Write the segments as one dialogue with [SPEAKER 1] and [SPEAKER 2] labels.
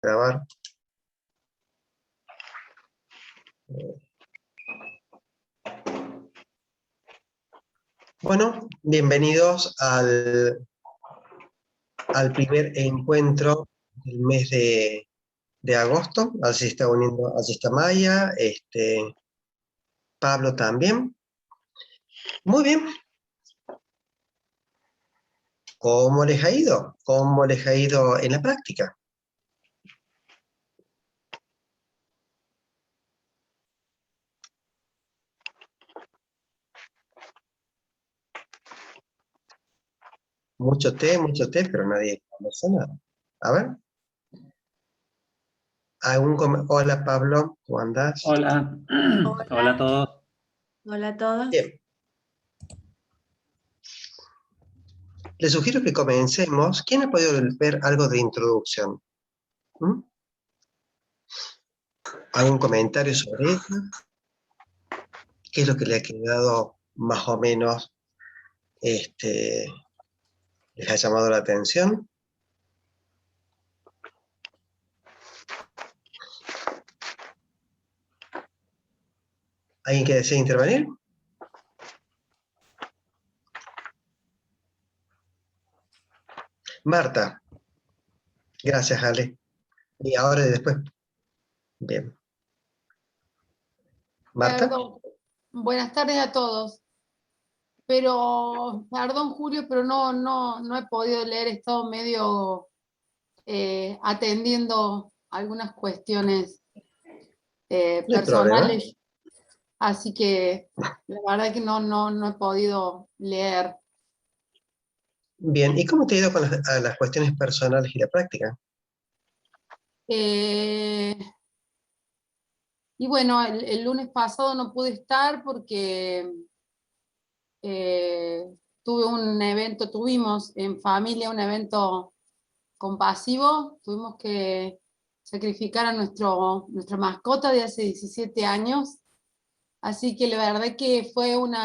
[SPEAKER 1] grabar. Bueno, bienvenidos al primer encuentro del mes de agosto. Así se está uniendo, así está Maya, Pablo también. Muy bien. ¿Cómo les ha ido? ¿Cómo les ha ido en la práctica? Mucho té, pero nadie conversa nada. A ver. Hola Pablo, ¿cómo andás?
[SPEAKER 2] Hola.
[SPEAKER 3] Hola.
[SPEAKER 2] Hola a todos.
[SPEAKER 3] Hola a todos.
[SPEAKER 1] Bien. Les sugiero que comencemos. ¿Quién ha podido ver algo de introducción? ¿Mm? ¿Algún comentario sobre ella? ¿Qué es lo que le ha quedado más o menos, les ha llamado la atención? ¿Alguien que desea intervenir? Marta. Gracias, Ale. Y ahora y después. Bien. Marta.
[SPEAKER 3] Perdón. Buenas tardes a todos. Pero, perdón Julio, pero no he podido leer, he estado medio atendiendo algunas cuestiones
[SPEAKER 1] No hay problema.
[SPEAKER 3] personales, así que la verdad que no he podido leer.
[SPEAKER 1] Bien, ¿y cómo te ha ido con las cuestiones personales y la práctica?
[SPEAKER 3] Eh, y bueno, el lunes pasado no pude estar porque tuvimos en familia un evento compasivo, tuvimos que sacrificar a nuestra mascota de hace 17 años, así que la verdad que fue un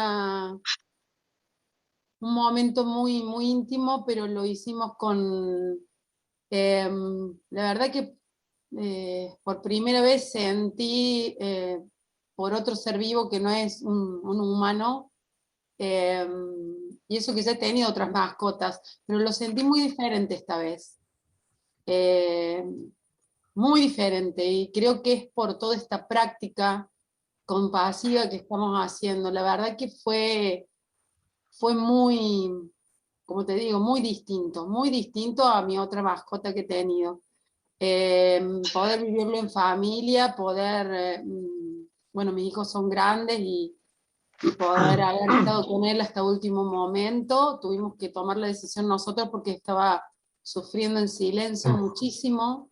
[SPEAKER 3] momento muy íntimo, pero lo hicimos la verdad que por primera vez sentí por otro ser vivo que no es un humano. Y eso que ya he tenido otras mascotas, pero lo sentí muy diferente esta vez. Eh, Muy diferente, y creo que es por toda esta práctica compasiva que estamos haciendo. La verdad que fue muy, como te digo, muy distinto a mi otra mascota que he tenido. Poder vivirlo en familia, bueno, mis hijos son grandes y poder haber estado con él hasta último momento. Tuvimos que tomar la decisión nosotros porque estaba sufriendo en silencio muchísimo.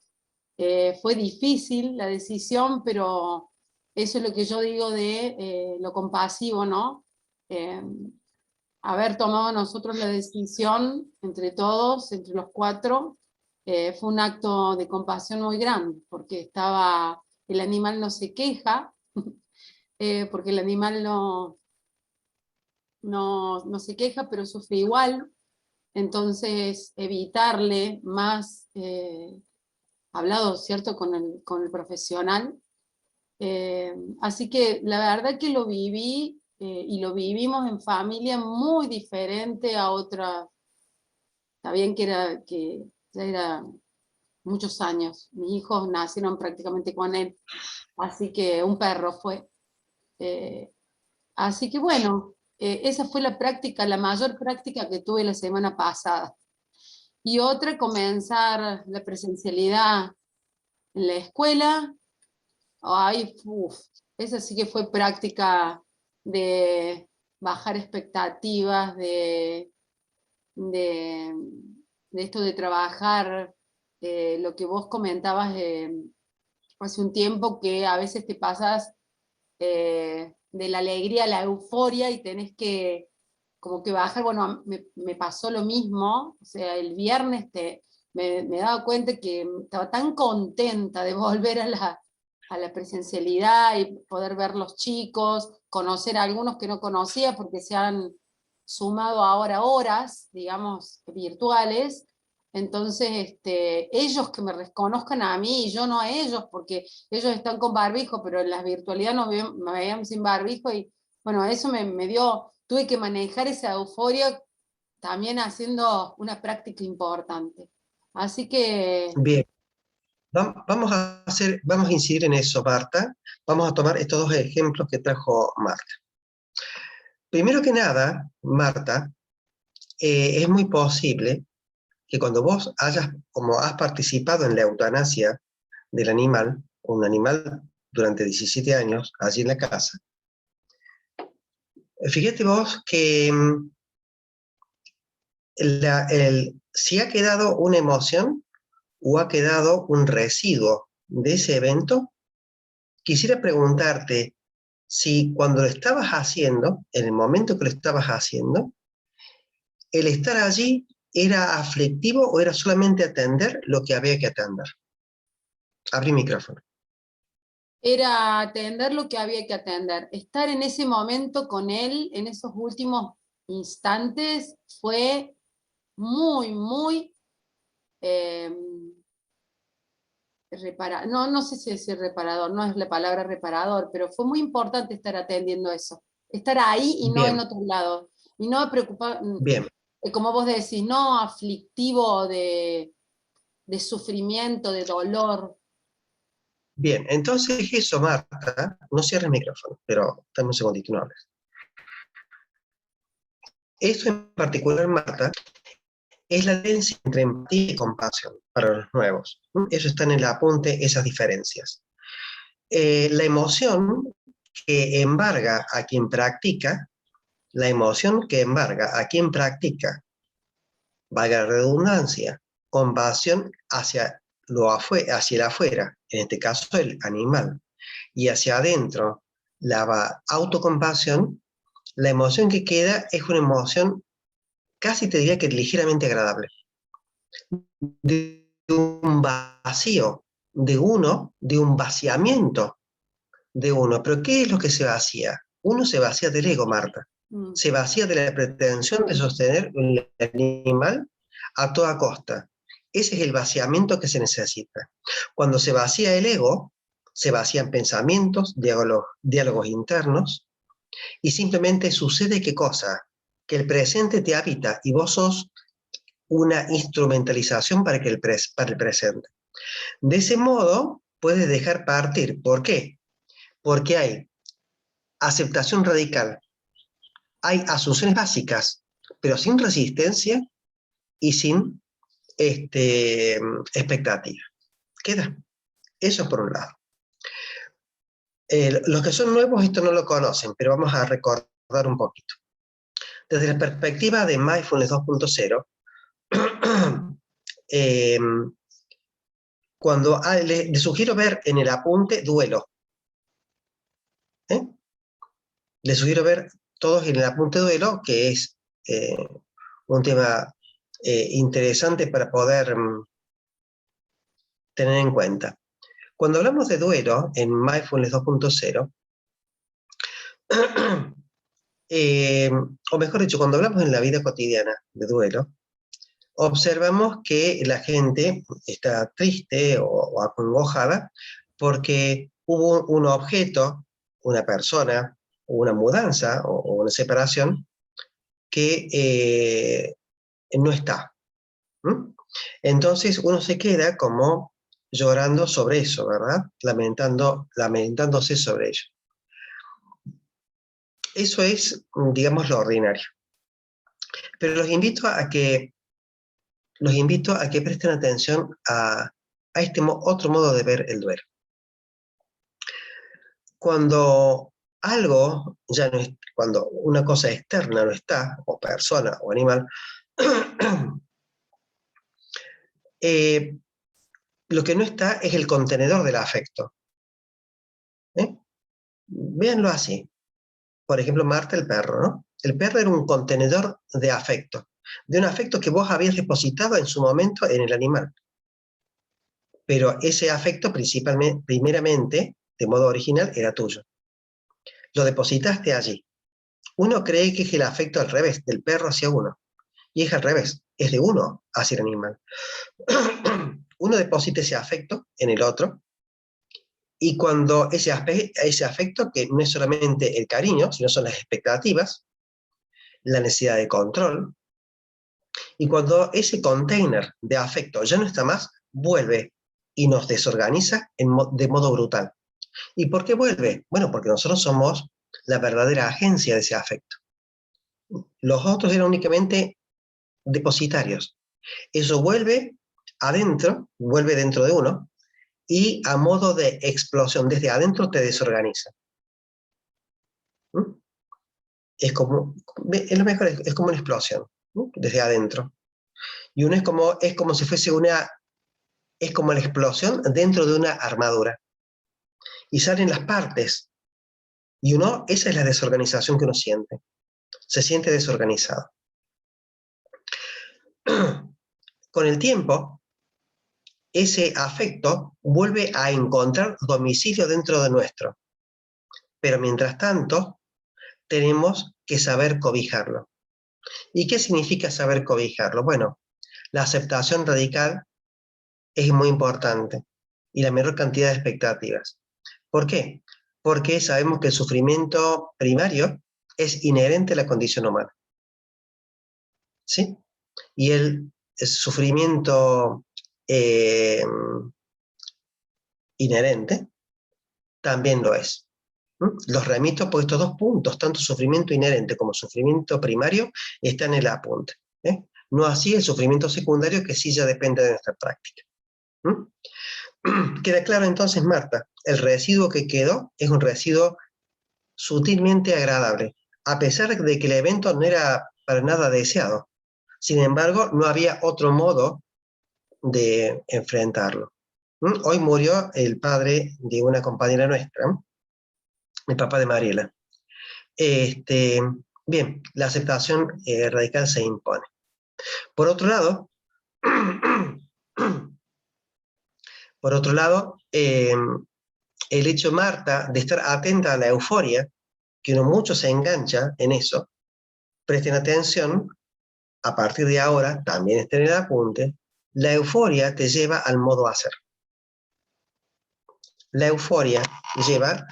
[SPEAKER 3] Fue difícil la decisión, pero eso es lo que yo digo de lo compasivo, ¿no? Eh, Haber tomado nosotros la decisión entre todos, entre los cuatro, fue un acto de compasión muy grande, porque el animal no se queja, porque el animal no se queja, pero sufre igual. Entonces, evitarle más, hablado, ¿cierto?, con el profesional. Así que la verdad que lo viví y lo vivimos en familia muy diferente a otra. Está bien que ya era muchos años. Mis hijos nacieron prácticamente con él, así que un perro fue. Eh, Así que bueno, esa fue la práctica, la mayor práctica que tuve la semana pasada. Y otra, comenzar la presencialidad en la escuela. Ay, esa sí que fue práctica de bajar expectativas, de, de esto de trabajar, lo que vos comentabas hace un tiempo, que a veces te pasas de la alegría a la euforia y tenés que como que bajar. Bueno, me pasó lo mismo, o sea, el viernes me daba cuenta que estaba tan contenta de volver a la presencialidad y poder ver los chicos, conocer a algunos que no conocía porque se han sumado ahora horas, digamos, virtuales, Entonces, ellos que me reconozcan a mí y yo no a ellos, porque ellos están con barbijo, pero en la virtualidad me veían sin barbijo y bueno, eso me dio, tuve que manejar esa euforia también haciendo una práctica importante. Así que...
[SPEAKER 1] Bien, vamos a incidir en eso, Marta. Vamos a tomar estos dos ejemplos que trajo Marta. Primero que nada, Marta, es muy posible que cuando vos como has participado en la eutanasia del animal, un animal durante 17 años, allí en la casa, fíjate vos que si ha quedado una emoción o ha quedado un residuo de ese evento, quisiera preguntarte si cuando lo estabas haciendo, en el momento que lo estabas haciendo, el estar allí era aflictivo o era solamente atender lo que había que atender. Abrí micrófono.
[SPEAKER 3] Era atender lo que había que atender. Estar en ese momento con él, en esos últimos instantes, fue muy, muy no sé si es reparador, no es la palabra reparador, pero fue muy importante estar atendiendo eso. Estar ahí y no en
[SPEAKER 1] Bien,
[SPEAKER 3] otro lado. Y no preocupar,
[SPEAKER 1] bien,
[SPEAKER 3] como vos decís, no aflictivo de sufrimiento, de dolor.
[SPEAKER 1] bien. Entonces eso, Marta, no cierres el micrófono, pero dame un segundito, no hables. Esto en particular, Marta, es la diferencia entre empatía y compasión para los nuevos. Eso está en el apunte, esas diferencias. La emoción que embarga a quien practica, la emoción que embarga a quien practica, valga la redundancia, compasión hacia hacia el afuera, en este caso el animal, y hacia adentro, la autocompasión, la emoción que queda es una emoción casi te diría que ligeramente agradable, de un vacío, de un vaciamiento de uno. Pero ¿qué es lo que se vacía? Uno se vacía del ego, Marta. Se vacía de la pretensión de sostener un animal a toda costa. Ese es el vaciamiento que se necesita. Cuando se vacía el ego, se vacían pensamientos, diálogos internos, y simplemente sucede ¿qué cosa? Que el presente te habita y vos sos una instrumentalización para el presente. De ese modo, puedes dejar partir. ¿Por qué? Porque hay aceptación radical, hay asunciones básicas, pero sin resistencia y sin expectativa. Queda. Eso por un lado. Los que son nuevos esto no lo conocen, pero vamos a recordar un poquito. Desde la perspectiva de Mindfulness 2.0, cuando le sugiero ver en el apunte duelo, les sugiero ver todos en el apunte duelo, que es un tema interesante para poder tener en cuenta. Cuando hablamos de duelo en Mindfulness 2.0, o mejor dicho, cuando hablamos en la vida cotidiana de duelo, observamos que la gente está triste o acongojada porque hubo un objeto, una persona, una mudanza o una separación que no está. Entonces uno se queda como llorando sobre eso, ¿verdad? Lamentándose sobre ello. Eso es, digamos, lo ordinario. Pero los invito a que presten atención a este otro modo de ver el duelo. Cuando algo ya no es, cuando una cosa externa no está, o persona o animal, lo que no está es el contenedor del afecto. Véanlo así. Por ejemplo, Marta, el perro, ¿no? El perro era un contenedor de afecto, de un afecto que vos habías depositado en su momento en el animal. Pero ese afecto primeramente, de modo original, era tuyo. Lo depositaste allí. Uno cree que es el afecto al revés, del perro hacia uno. Y es al revés, es de uno hacia el animal. Uno deposita ese afecto en el otro, y cuando ese afecto, que no es solamente el cariño, sino son las expectativas, la necesidad de control, y cuando ese container de afecto ya no está más, vuelve y nos desorganiza de modo brutal. ¿Y por qué vuelve? Bueno, porque nosotros somos la verdadera agencia de ese afecto. Los otros eran únicamente depositarios. Eso vuelve adentro, vuelve dentro de uno, y a modo de explosión, desde adentro te desorganiza. ¿Mm? Es como, es lo mejor, es como una explosión, ¿no? Desde adentro. Y uno es como si fuese es como la explosión dentro de una armadura. Y salen las partes. Y esa es la desorganización que uno siente. Se siente desorganizado. Con el tiempo, ese afecto vuelve a encontrar domicilio dentro de nuestro. Pero mientras tanto, tenemos que saber cobijarlo. ¿Y qué significa saber cobijarlo? Bueno, la aceptación radical es muy importante y la menor cantidad de expectativas. ¿Por qué? Porque sabemos que el sufrimiento primario es inherente a la condición humana. ¿Sí? Y el sufrimiento inherente también lo es. Los remito por estos dos puntos, tanto sufrimiento inherente como sufrimiento primario están en el apunte. No así el sufrimiento secundario, que sí ya depende de nuestra práctica. Queda claro entonces, Marta, el residuo que quedó es un residuo sutilmente agradable, a pesar de que el evento no era para nada deseado. Sin embargo, no había otro modo de enfrentarlo. Hoy murió el padre de una compañera nuestra, el papá de Mariela. Bien, la aceptación radical se impone. Por otro lado, el hecho, Marta, de estar atenta a la euforia, que uno mucho se engancha en eso, presten atención, a partir de ahora, también está en el apunte, la euforia te lleva al modo hacer. La euforia lleva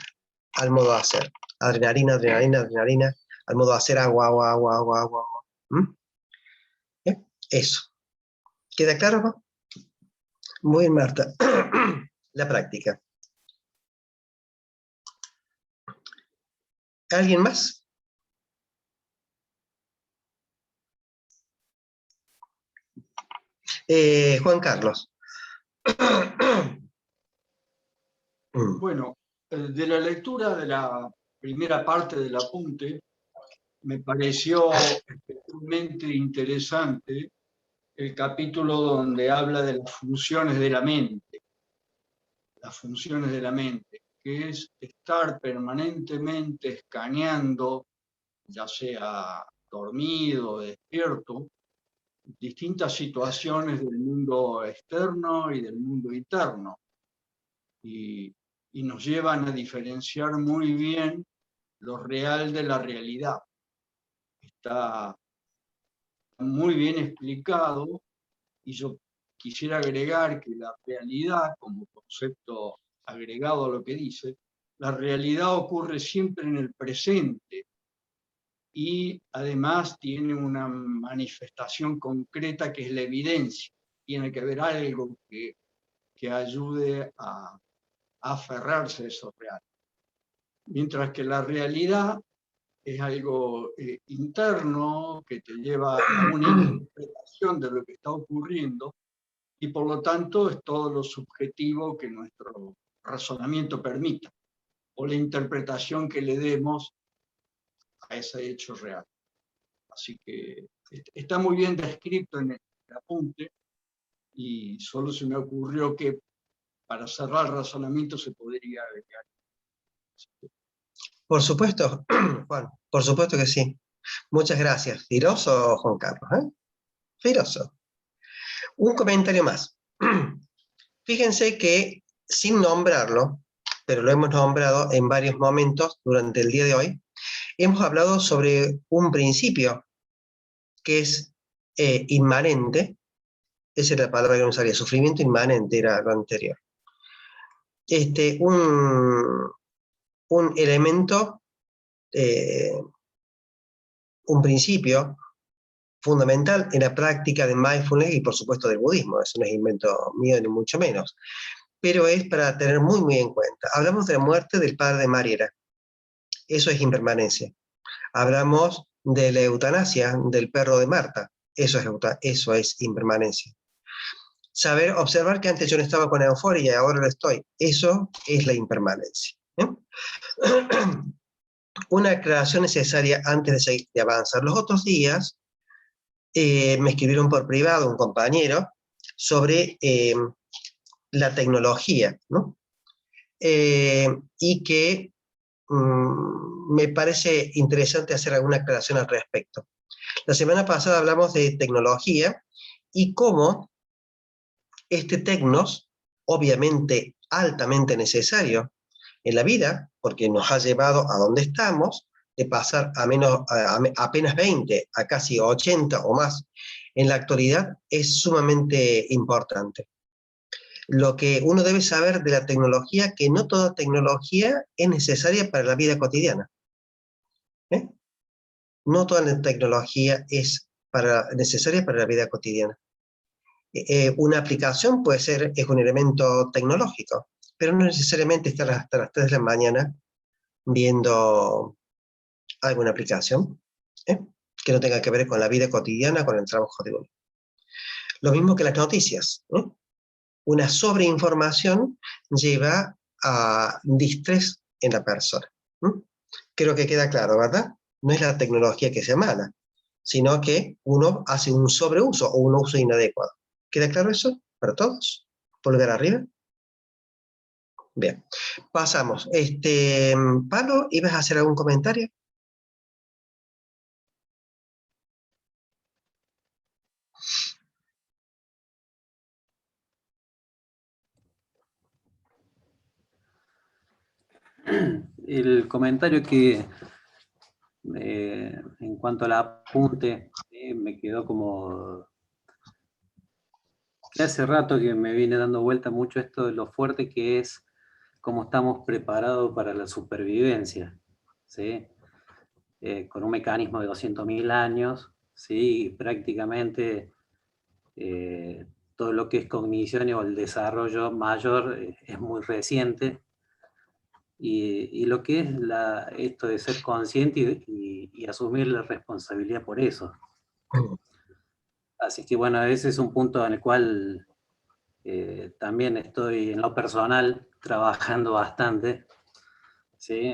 [SPEAKER 1] al modo hacer. Adrenalina, adrenalina, adrenalina, al modo hacer agua, agua, agua, agua, agua. Eso. ¿Queda claro, no? Muy bien, Marta. La práctica. ¿Alguien más? Juan Carlos.
[SPEAKER 2] Bueno, de la lectura de la primera parte del apunte, me pareció especialmente interesante el capítulo donde habla de las funciones de la mente, que es estar permanentemente escaneando, ya sea dormido o despierto, distintas situaciones del mundo externo y del mundo interno. Y nos llevan a diferenciar muy bien lo real de la realidad. Está muy bien explicado, y yo quisiera agregar que la realidad, como concepto agregado a lo que dice, la realidad ocurre siempre en el presente y además tiene una manifestación concreta que es la evidencia. Tiene que haber algo que ayude a aferrarse a eso real. Mientras que la realidad es algo interno que te lleva a una interpretación de lo que está ocurriendo y por lo tanto es todo lo subjetivo que nuestro razonamiento permita o la interpretación que le demos a ese hecho real. Así que está muy bien descrito en el apunte y solo se me ocurrió que para cerrar el razonamiento se podría agregar.
[SPEAKER 1] Por supuesto, Juan, por supuesto que sí. Muchas gracias. Firoso, Juan Carlos, ¿eh? Firoso. Un comentario más. Fíjense que, sin nombrarlo, pero lo hemos nombrado en varios momentos durante el día de hoy, hemos hablado sobre un principio, que es inmanente, esa era la palabra que no salía, sufrimiento inmanente era lo anterior. Un elemento, un principio fundamental en la práctica de mindfulness y por supuesto del budismo. Eso no es invento mío ni mucho menos, pero es para tener muy muy en cuenta. Hablamos de la muerte del padre de Mariela, eso es impermanencia. Hablamos de la eutanasia del perro de Marta, eso es impermanencia. Saber observar que antes yo no estaba con euforia y ahora lo estoy, eso es la impermanencia. Una aclaración necesaria antes de avanzar. Los otros días me escribieron por privado un compañero sobre la tecnología, ¿no? Y que me parece interesante hacer alguna aclaración al respecto. La semana pasada hablamos de tecnología y cómo este tecnos, obviamente altamente necesario en la vida, porque nos ha llevado a donde estamos, de pasar a apenas 20 a casi 80 o más en la actualidad, es sumamente importante. Lo que uno debe saber de la tecnología, que no toda tecnología es necesaria para la vida cotidiana. No toda la tecnología es necesaria para la vida cotidiana. Una aplicación es un elemento tecnológico, pero no necesariamente estar hasta las 3 de la mañana viendo alguna aplicación que no tenga que ver con la vida cotidiana, con el trabajo de uno. Lo mismo que las noticias. Una sobreinformación lleva a distrés en la persona. Creo que queda claro, ¿verdad? No es la tecnología que sea mala, sino que uno hace un sobreuso o un uso inadecuado. ¿Queda claro eso para todos? ¿Pulgar arriba? Bien, pasamos. Pablo, ¿ibas a hacer algún comentario?
[SPEAKER 4] El comentario que, en cuanto al apunte, me quedó como que hace rato que me viene dando vuelta mucho esto de lo fuerte que es cómo estamos preparados para la supervivencia, ¿sí? Con un mecanismo de 200.000 años, ¿sí? Prácticamente todo lo que es cognición o el desarrollo mayor es muy reciente. Y lo que es esto de ser consciente y asumir la responsabilidad por eso. Así que bueno, ese es un punto en el cual también estoy en lo personal trabajando bastante, ¿sí?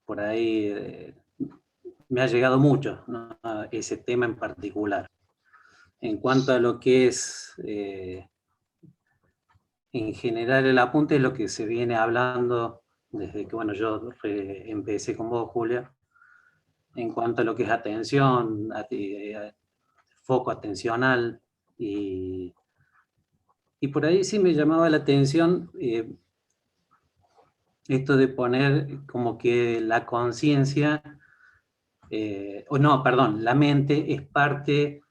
[SPEAKER 4] Por ahí me ha llegado mucho, ¿no? Ese tema en particular. En cuanto a lo que es en general el apunte, es lo que se viene hablando desde que bueno, yo empecé con vos, Julia, en cuanto a lo que es atención, foco atencional, y por ahí sí me llamaba la atención esto de poner como que la conciencia, o no, perdón, la mente es parte,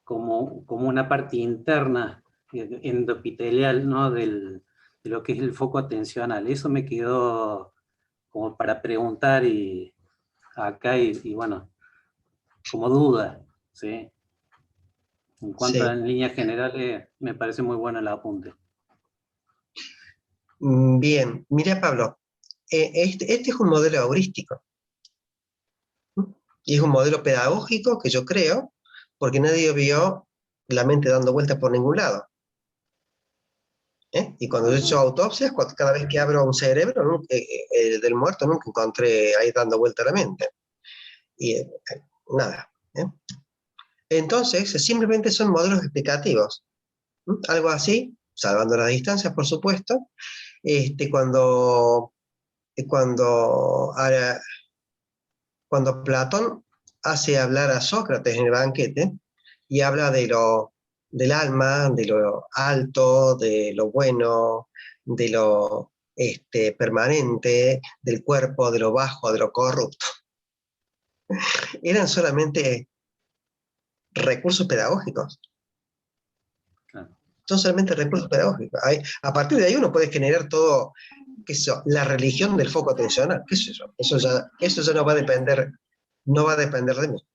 [SPEAKER 4] como una parte interna, endopitelial, ¿no? De lo que es el foco atencional. Eso me quedó como para preguntar acá y bueno, como duda, ¿sí? En cuanto a líneas generales, me parece muy bueno el apunte.
[SPEAKER 1] Bien, mira Pablo, este es un modelo heurístico. Y es un modelo pedagógico que yo creo, porque nadie vio la mente dando vueltas por ningún lado. Y cuando yo he hecho autopsias, cada vez que abro un cerebro del muerto, nunca encontré ahí dando vuelta la mente. Y nada. Entonces, simplemente son modelos explicativos. Algo así, salvando las distancias, por supuesto, cuando Platón hace hablar a Sócrates en el banquete y habla del alma, de lo alto, de lo bueno, de lo permanente, del cuerpo, de lo bajo, de lo corrupto. Eran solamente recursos pedagógicos.
[SPEAKER 4] Claro.
[SPEAKER 1] Son solamente recursos pedagógicos. A partir de ahí uno puede generar todo, qué sé yo, la religión del foco atencional, qué sé yo. Eso ya no va a depender, no va a depender de mí.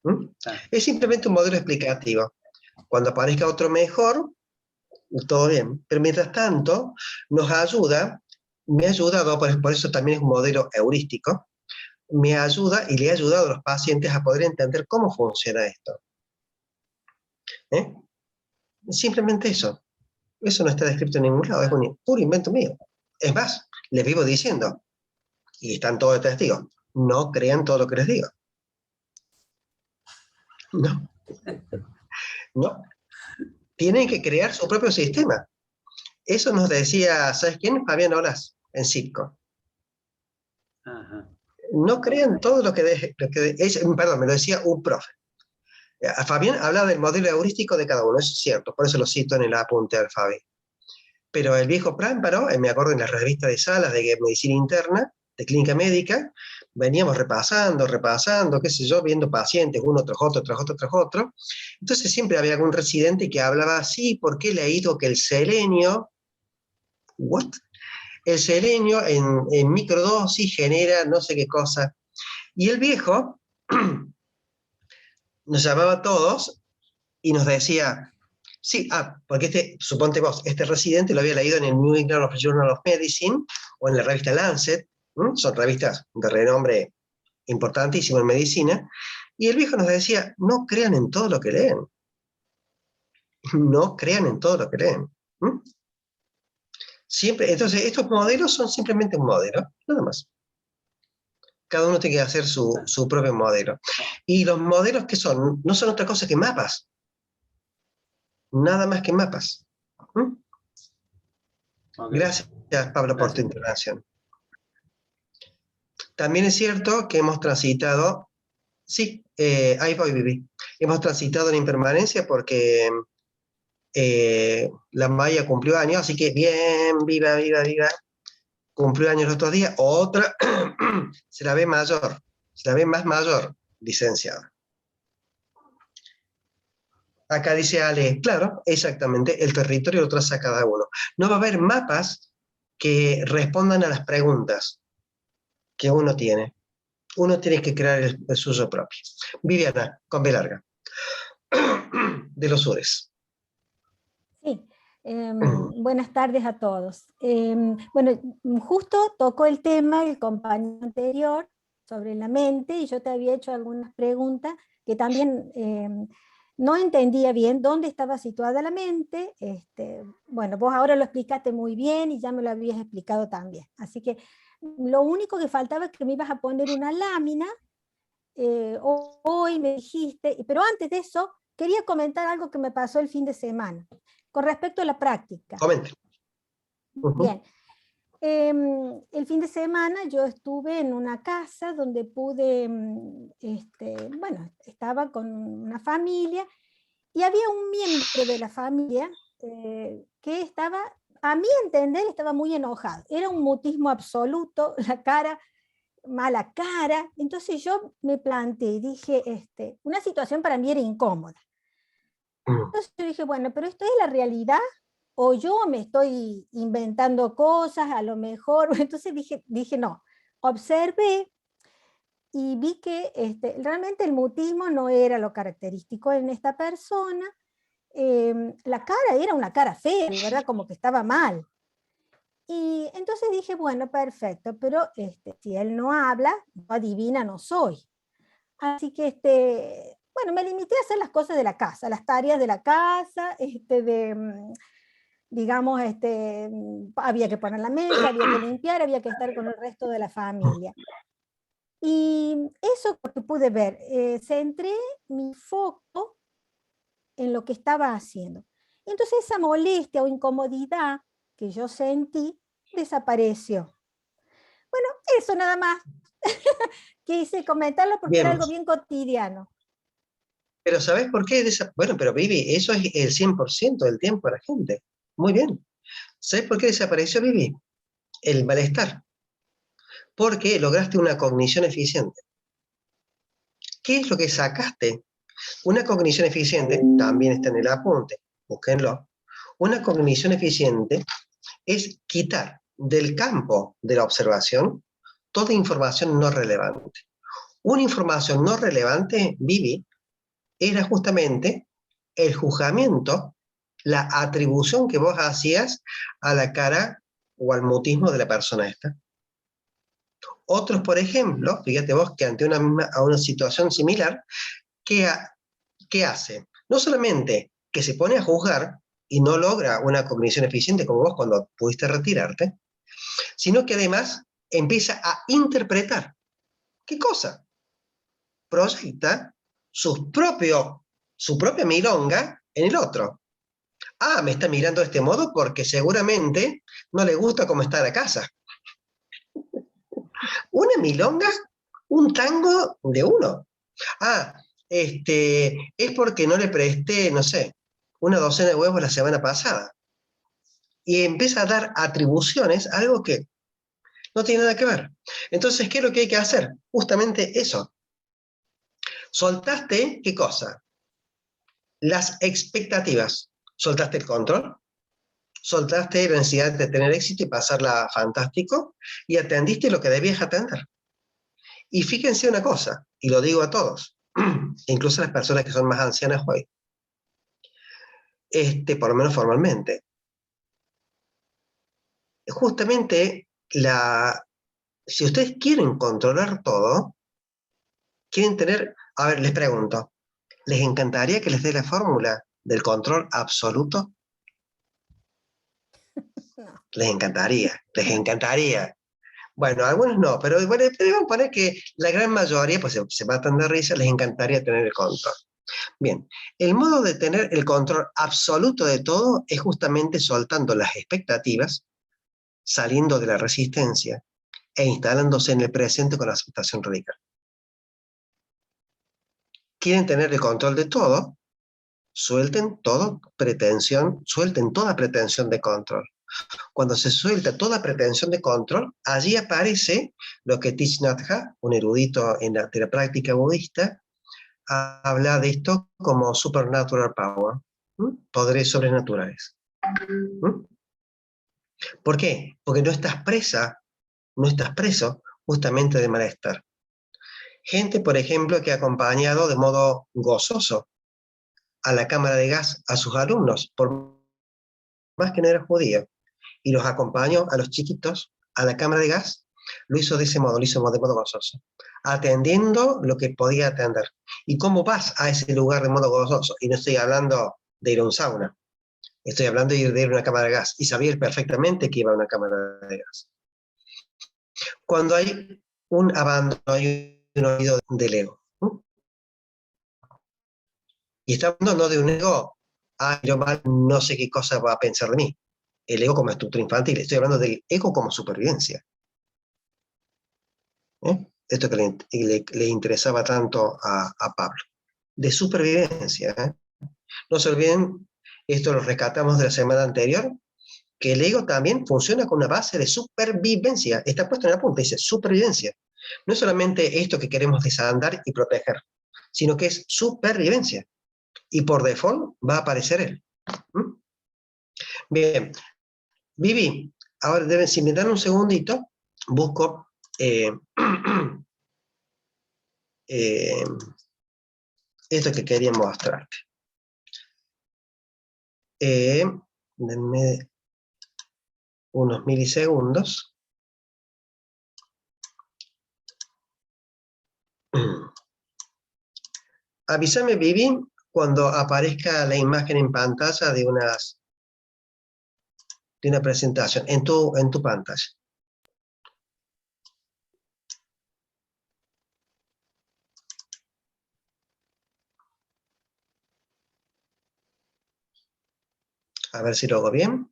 [SPEAKER 1] ¿Mm?
[SPEAKER 4] Claro.
[SPEAKER 1] Es simplemente un modelo explicativo. Cuando aparezca otro mejor, todo bien. Pero mientras tanto, nos ayuda, me ha ayudado, por eso también es un modelo heurístico, me ayuda y le ha ayudado a los pacientes a poder entender cómo funciona esto. ¿Eh? Simplemente eso. Eso no está descrito en ningún lado, es un puro invento mío. Es más, les vivo diciendo, y están todos testigos, no crean todo lo que les digo. No. No. Tienen que crear su propio sistema. Eso nos decía, ¿sabes quién? Fabián Olas, en Citco.
[SPEAKER 4] Ajá.
[SPEAKER 1] No crean todo lo que perdón, me lo decía un profe. A Fabián hablaba del modelo heurístico de cada uno, eso es cierto, por eso lo cito en el apunte al Fabi. Pero el viejo Prámparo, me acuerdo en la revista de salas de medicina interna, de clínica médica, veníamos repasando, qué sé yo, viendo pacientes uno tras otro, tras otro, tras otro. Entonces siempre había algún residente que hablaba así, porque he leído que el selenio, ¿what? El selenio en microdosis genera no sé qué cosa. Y el viejo nos llamaba a todos y nos decía, sí, porque suponte vos, este residente lo había leído en el New England Journal of Medicine o en la revista Lancet, son revistas de renombre importantísimo en medicina, y el viejo nos decía, no crean en todo lo que leen. No crean en todo lo que leen. Siempre, entonces, estos modelos son simplemente un modelo, nada más. Cada uno tiene que hacer su propio modelo. Y los modelos que son, no son otra cosa que mapas. Nada más que mapas.
[SPEAKER 4] Okay.
[SPEAKER 1] Gracias, Pablo, por tu intervención. También es cierto que hemos transitado, sí, ahí voy, Vivi. Hemos transitado la impermanencia porque la Maya cumplió años, así que bien, viva, viva, viva. Cumplió años los otros días. Otra, se la ve mayor, se la ve más mayor, licenciada. Acá dice Ale, claro, exactamente, el territorio lo traza cada uno. No va a haber mapas que respondan a las preguntas que uno tiene. Uno tiene que crear el suyo propio. Viviana, con B larga, de los Sures.
[SPEAKER 5] Sí, buenas tardes a todos. Bueno, justo tocó el tema el compañero anterior sobre la mente y yo te había hecho algunas preguntas que también no entendía bien dónde estaba situada la mente. Bueno, vos ahora lo explicaste muy bien y ya me lo habías explicado también. Así que lo único que faltaba es que me ibas a poner una lámina. Hoy me dijiste, pero antes de eso quería comentar algo que me pasó el fin de semana con respecto a la práctica.
[SPEAKER 1] Comente.
[SPEAKER 5] Bien. El fin de semana yo estuve en una casa donde pude, bueno, estaba con una familia y había un miembro de la familia que estaba, a mi entender, estaba muy enojado. Era un mutismo absoluto, la cara, mala cara. Entonces yo me planteé, dije, una situación para mí era incómoda. Entonces yo dije, bueno, pero ¿esto es la realidad? ¿O yo me estoy inventando cosas a lo mejor? Entonces dije no, observé y vi que realmente el mutismo no era lo característico en esta persona. La cara era una cara fea, ¿verdad? Como que estaba mal. Y entonces dije, bueno, perfecto, pero si él no habla, no adivina, no soy. Así que, bueno, me limité a hacer las cosas de la casa, las tareas de la casa, digamos, había que poner la mesa, había que limpiar, había que estar con el resto de la familia. Y eso es lo que pude ver, centré mi foco en lo que estaba haciendo. Y entonces esa molestia o incomodidad que yo sentí desapareció. Bueno, eso nada más. Quise comentarlo porque era algo bien cotidiano.
[SPEAKER 1] Pero ¿sabes por qué? Bueno, pero Vivi, eso es el 100% del tiempo de la gente. Muy bien. ¿Sabes por qué desapareció, Vivi? El malestar. Porque lograste una cognición eficiente. ¿Qué es lo que sacaste? Una cognición eficiente, también está en el apunte, búsquenlo. Una cognición eficiente es quitar del campo de la observación toda información no relevante. Una información no relevante, Vivi, era justamente el juzgamiento, la atribución que vos hacías a la cara o al mutismo de la persona esta. Otros, por ejemplo, fíjate vos que ante a una situación similar, ¿qué hace? No solamente que se pone a juzgar y no logra una cognición eficiente como vos cuando pudiste retirarte, sino que además empieza a interpretar. ¿Qué cosa? Proyecta su propia milonga en el otro. Ah, me está mirando de este modo porque seguramente no le gusta cómo está la casa. Una milonga, un tango de uno. Ah, es porque no le presté, no sé, una docena de huevos la semana pasada. Y empieza a dar atribuciones a algo que no tiene nada que ver. Entonces, ¿qué es lo que hay que hacer? Justamente eso. Soltaste, ¿qué cosa? Las expectativas. Soltaste el control, soltaste la necesidad de tener éxito y pasarla fantástico, y atendiste lo que debías atender. Y fíjense una cosa, y lo digo a todos, incluso a las personas que son más ancianas hoy, por lo menos formalmente. Justamente, si ustedes quieren controlar todo, quieren tener, a ver, les pregunto, ¿les encantaría que les dé la fórmula del control absoluto?
[SPEAKER 5] No.
[SPEAKER 1] Les encantaría. Bueno, algunos no, pero bueno, vamos a poner que la gran mayoría, pues se matan de risa, les encantaría tener el control. Bien, el modo de tener el control absoluto de todo es justamente soltando las expectativas, saliendo de la resistencia e instalándose en el presente con la aceptación radical. ¿Quieren tener el control de todo? Suelten toda pretensión de control. Cuando se suelta toda pretensión de control, allí aparece lo que Thich Nhat Hanh, un erudito de la práctica budista, habla de esto como supernatural power, poderes sobrenaturales. ¿Por qué? Porque no estás preso justamente de malestar. Gente, por ejemplo, que ha acompañado de modo gozoso a la cámara de gas a sus alumnos, por más que no era judío, y los acompañó a los chiquitos a la cámara de gas, lo hizo de ese modo, lo hizo de modo gozoso, atendiendo lo que podía atender. ¿Y cómo vas a ese lugar de modo gozoso? Y no estoy hablando de ir a un sauna, estoy hablando de ir a una cámara de gas, y sabía perfectamente que iba a una cámara de gas. Cuando hay un abandono, hay un olvido del ego. Y está hablando no de un ego, yo mal no sé qué cosa va a pensar de mí. El ego como estructura infantil, estoy hablando del ego como supervivencia. Esto que le interesaba tanto a Pablo. De supervivencia. No se olviden, esto lo rescatamos de la semana anterior, que el ego también funciona con una base de supervivencia. Está puesto en la punta, dice supervivencia. No es solamente esto que queremos desandar y proteger, sino que es supervivencia. Y por default va a aparecer él. Bien, Vivi, ahora si me dan un segundito, busco esto que quería mostrarte. Denme unos milisegundos. Avísame, Vivi, cuando aparezca la imagen en pantalla de una presentación, en tu pantalla. A ver si lo hago bien.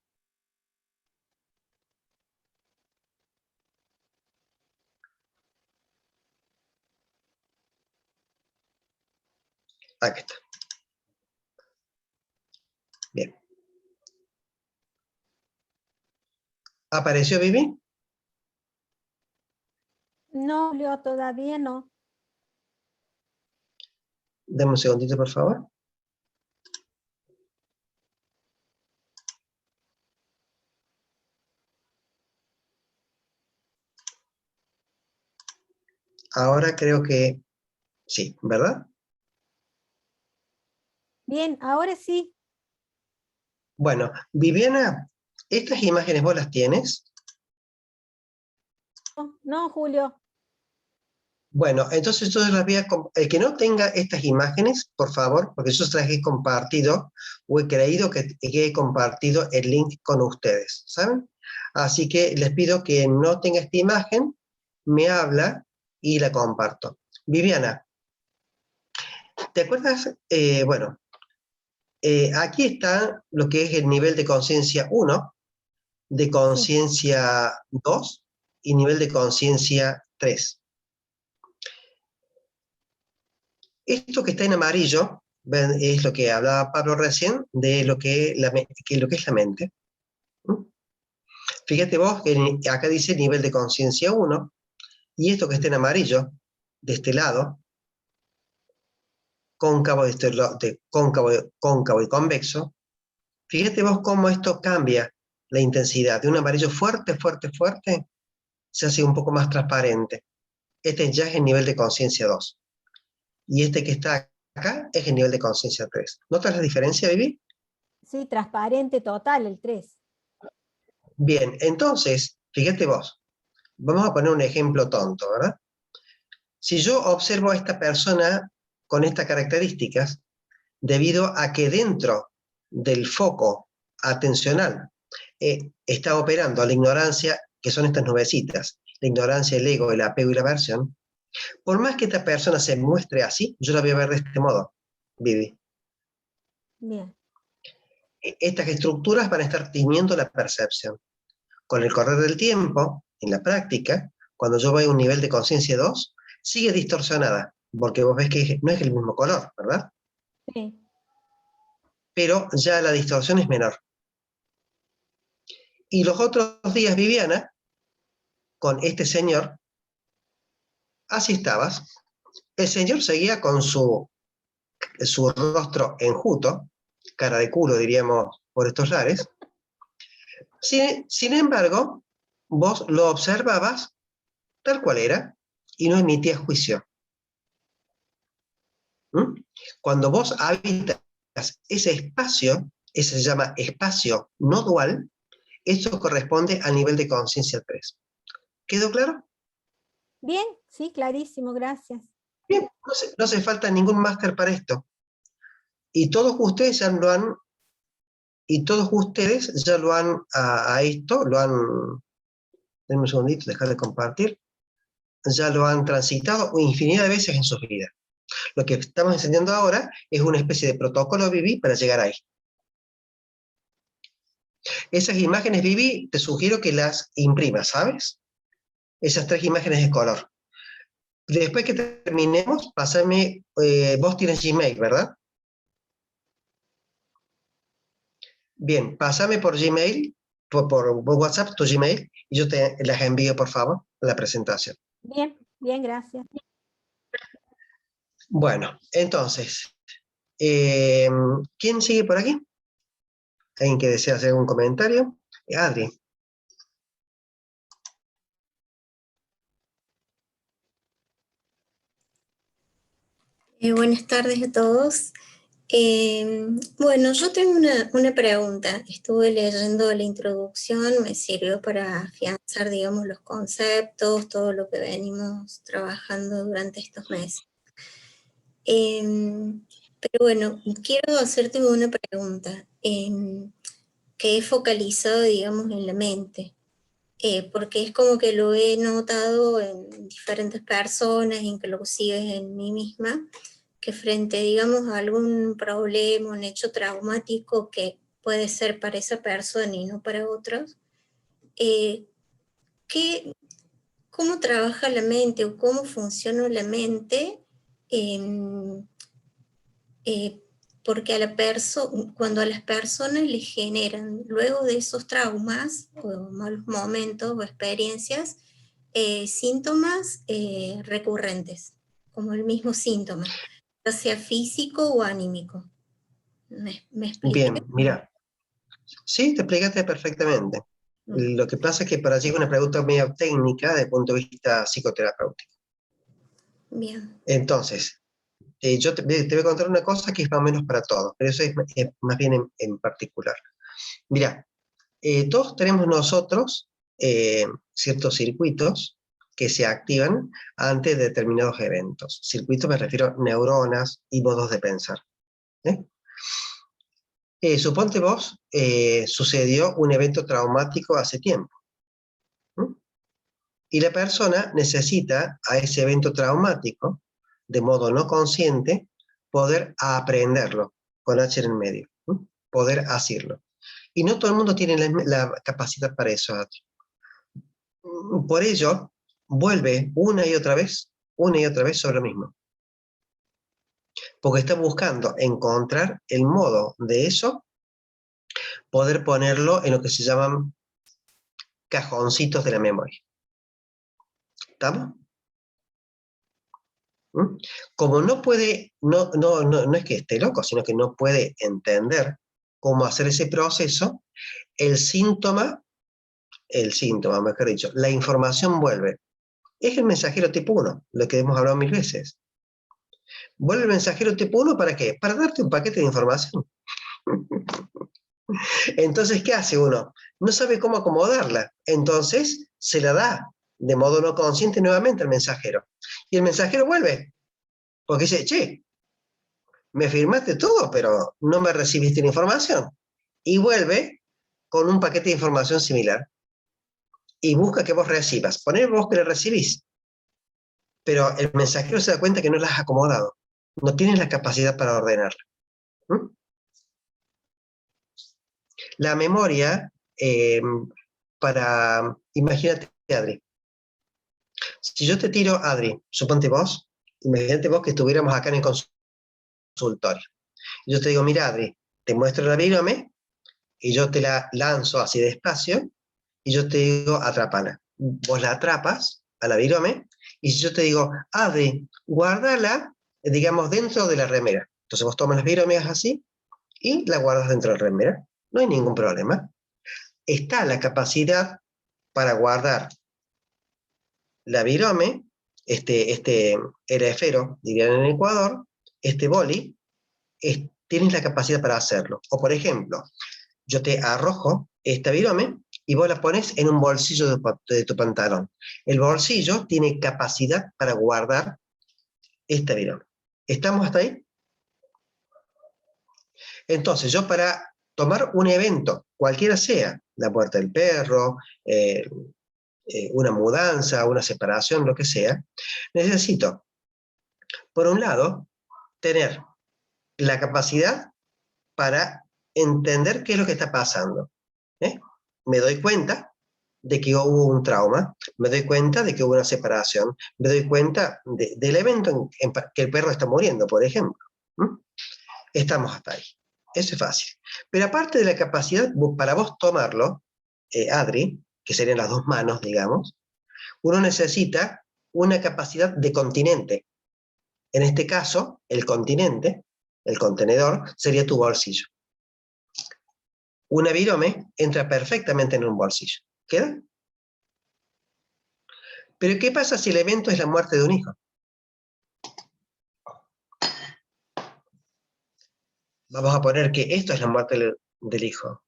[SPEAKER 1] Aquí está. Bien. ¿Apareció, Vivi?
[SPEAKER 5] No, Leo, todavía no.
[SPEAKER 1] Deme un segundito, por favor. Ahora creo que sí, ¿verdad?
[SPEAKER 5] Bien, ahora sí.
[SPEAKER 1] Bueno, Viviana, ¿estas imágenes vos las tienes?
[SPEAKER 5] No, Julio.
[SPEAKER 1] Bueno, entonces yo las voy a... El que no tenga estas imágenes, por favor, porque yo se las he compartido, o he creído que he compartido el link con ustedes, ¿saben? Así que les pido que no tenga esta imagen, me habla y la comparto. Viviana, ¿te acuerdas? Bueno, aquí está lo que es el nivel de conciencia 1, de conciencia 2 y nivel de conciencia 3. Esto que está en amarillo es lo que hablaba Pablo recién de lo que, lo que es la mente. Fíjate vos que acá dice nivel de conciencia 1, y esto que está en amarillo, de este lado, cóncavo, cóncavo y convexo, fíjate vos cómo esto cambia la intensidad. De un amarillo fuerte, fuerte, fuerte, se hace un poco más transparente. Este ya es el nivel de conciencia 2. Y este que está acá es el nivel de conciencia 3. ¿Notas la diferencia, Vivi?
[SPEAKER 5] Sí, transparente total, el 3.
[SPEAKER 1] Bien, entonces, fíjate vos, vamos a poner un ejemplo tonto, ¿verdad? Si yo observo a esta persona con estas características, debido a que dentro del foco atencional está operando la ignorancia, que son estas nubecitas, la ignorancia, el ego, el apego y la aversión, por más que esta persona se muestre así, yo la voy a ver de este modo, Vivi.
[SPEAKER 5] Bien.
[SPEAKER 1] Estas estructuras van a estar tiñendo la percepción. Con el correr del tiempo, en la práctica, cuando yo voy a un nivel de conciencia 2, sigue distorsionada, porque vos ves que no es el mismo color, ¿verdad?
[SPEAKER 5] Sí.
[SPEAKER 1] Pero ya la distorsión es menor. Y los otros días, Viviana, con este señor, así estabas. El señor seguía con su rostro enjuto, cara de culo, diríamos, por estos lares. Sin embargo, vos lo observabas tal cual era y no emitías juicio. Cuando vos habitas ese espacio, ese se llama espacio no dual, eso corresponde al nivel de conciencia 3. ¿Quedó claro?
[SPEAKER 5] Bien, sí, clarísimo, gracias.
[SPEAKER 1] Bien, no hace falta ningún máster para esto. Y todos ustedes ya lo han, a esto, lo han, denme un segundito, dejar de compartir, ya lo han transitado infinidad de veces en sus vidas. Lo que estamos enseñando ahora es una especie de protocolo Vivi para llegar ahí. Esas imágenes Vivi, te sugiero que las imprimas, ¿sabes? Esas 3 imágenes de color. Después que terminemos, pásame, vos tienes Gmail, ¿verdad? Bien, pásame por Gmail, por WhatsApp tu Gmail, y yo te las envío, por favor, la presentación.
[SPEAKER 5] Bien, bien, gracias.
[SPEAKER 1] Bueno, entonces, ¿quién sigue por aquí? ¿Alguien que desea hacer un comentario? Adri.
[SPEAKER 6] Buenas tardes a todos. Bueno, yo tengo una pregunta. Estuve leyendo la introducción, me sirvió para afianzar, digamos, los conceptos, todo lo que venimos trabajando durante estos meses. Pero bueno, quiero hacerte una pregunta que he focalizado, digamos, en la mente. Porque es como que lo he notado en diferentes personas, inclusive en mí misma, que frente, digamos, a algún problema, un hecho traumático que puede ser para esa persona y no para otros, ¿cómo trabaja la mente o cómo funciona la mente? Porque cuando a las personas les generan, luego de esos traumas o malos momentos o experiencias, síntomas recurrentes, como el mismo síntoma. ya sea físico o anímico. ¿Me expliqué?
[SPEAKER 1] Bien, mira. Sí, te explicaste perfectamente. Lo que pasa es que para allí es una pregunta medio técnica desde el punto de vista psicoterapéutico.
[SPEAKER 6] Bien.
[SPEAKER 1] Entonces, yo te voy a contar una cosa que es más o menos para todos, pero eso es más bien en particular. Mira, todos tenemos nosotros ciertos circuitos que se activan ante determinados eventos. Circuitos me refiero a neuronas y modos de pensar. Suponte vos, sucedió un evento traumático hace tiempo. Y la persona necesita a ese evento traumático, de modo no consciente, poder aprenderlo, con H en el medio, poder hacerlo. Y no todo el mundo tiene la capacidad para eso. Por ello, vuelve una y otra vez sobre lo mismo. Porque está buscando encontrar el modo de eso, poder ponerlo en lo que se llaman cajoncitos de la memoria. ¿Estamos? Como no puede, no es que esté loco, sino que no puede entender cómo hacer ese proceso, el síntoma, mejor dicho, la información vuelve. Es el mensajero tipo 1, lo que hemos hablado 1000 veces. Vuelve el mensajero tipo 1 ¿para qué? Para darte un paquete de información. Entonces, ¿qué hace uno? No sabe cómo acomodarla. Entonces, se la da de modo no consciente nuevamente al mensajero. Y el mensajero vuelve. Porque dice, che, me firmaste todo, pero no me recibiste la información. Y vuelve con un paquete de información similar. Y busca que vos recibas. Poné vos que la recibís. Pero el mensajero se da cuenta que no la has acomodado. No tienes la capacidad para ordenarla. La memoria, imagínate, Adri. Si yo te tiro, Adri, suponte vos, imagínate vos que estuviéramos acá en el consultorio. Yo te digo, mira, Adri, te muestro la virome, y yo te la lanzo así despacio, y yo te digo, atrápala. Vos la atrapas a la virome, y si yo te digo, Adri, guárdala, digamos, dentro de la remera. Entonces vos tomas las viromeas así, y la guardas dentro de la remera. No hay ningún problema. Está la capacidad para guardar la virome, este erefero, dirían en Ecuador, este boli, tienes la capacidad para hacerlo. O por ejemplo, yo te arrojo esta virome y vos la pones en un bolsillo de tu pantalón. El bolsillo tiene capacidad para guardar esta virome. ¿Estamos hasta ahí? Entonces, yo para tomar un evento, cualquiera sea, la muerte del perro, una mudanza, una separación, lo que sea, necesito, por un lado, tener la capacidad para entender qué es lo que está pasando. Me doy cuenta de que hubo un trauma, me doy cuenta de que hubo una separación, me doy cuenta del evento en que el perro está muriendo, por ejemplo. Estamos hasta ahí. Eso es fácil. Pero aparte de la capacidad para vos tomarlo, Adri, que serían las dos manos, digamos, uno necesita una capacidad de continente. En este caso, el continente, el contenedor, sería tu bolsillo. Una virome entra perfectamente en un bolsillo. ¿Queda? Pero ¿qué pasa si el evento es la muerte de un hijo? Vamos a poner que esto es la muerte del hijo.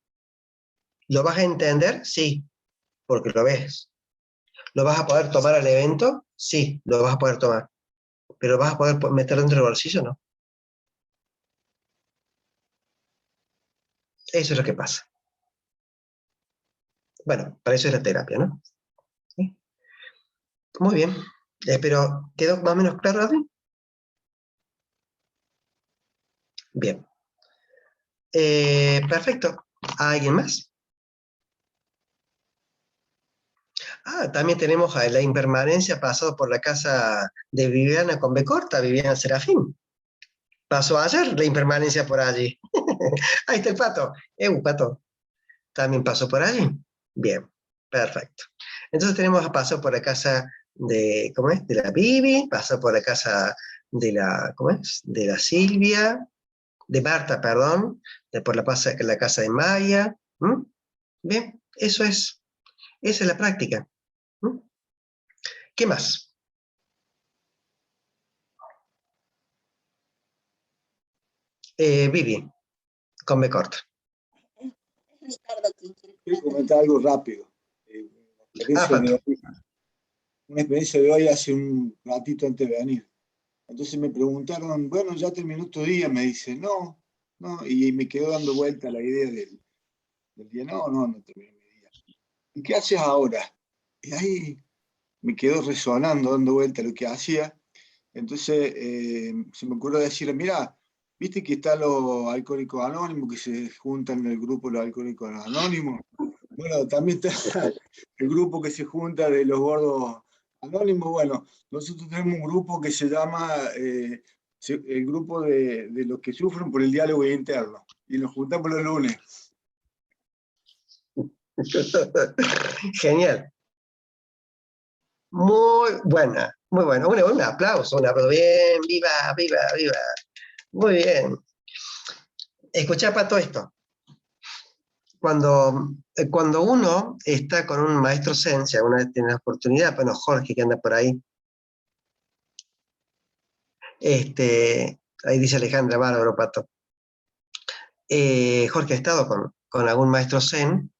[SPEAKER 1] ¿Lo vas a entender? Sí, porque lo ves. ¿Lo vas a poder tomar al evento? Sí, lo vas a poder tomar. ¿Pero lo vas a poder meter dentro del bolsillo? No. Eso es lo que pasa. Bueno, para eso es la terapia, ¿no? ¿Sí? Muy bien. Pero, ¿quedó más o menos claro, Adri? Bien. Perfecto. ¿Alguien más? También tenemos a la impermanencia pasado por la casa de Viviana con B corta, Viviana Serafín. Pasó ayer la impermanencia por allí. Ahí está el pato. Pato. También pasó por allí. Bien, perfecto. Entonces tenemos a paso por la casa de, ¿cómo es? De la Bibi, pasó por la casa ¿cómo es? De la Silvia, de Marta, perdón, por la casa de Maya. ¿Mm? Bien, esa es la práctica. ¿Mm? ¿Qué más? Vivi, con B corta.
[SPEAKER 7] Quiero comentar algo rápido. Una experiencia de hoy hace un ratito antes de venir. Entonces me preguntaron, bueno, ya terminó tu día, me dice, no, y me quedó dando vuelta la idea del día, no terminó mi día. ¿Y qué haces ahora? Y ahí me quedó resonando, dando vuelta lo que hacía. Entonces se me ocurrió decirle, mira, viste que están los alcohólicos anónimos, que se juntan en el grupo de los alcohólicos anónimos. Bueno, también está el grupo que se junta de los gordos anónimos. Bueno, nosotros tenemos un grupo que se llama el grupo de los que sufren por el diálogo interno. Y nos juntamos los lunes.
[SPEAKER 1] Genial. Muy buena, muy buena. Un aplauso, bien, viva, viva, viva. Muy bien. Escuchá, Pato, esto. Cuando uno está con un maestro zen, si alguna vez tiene la oportunidad, bueno, Jorge que anda por ahí, ahí dice Alejandra, bárbaro, Pato. Jorge ha estado con algún maestro zen.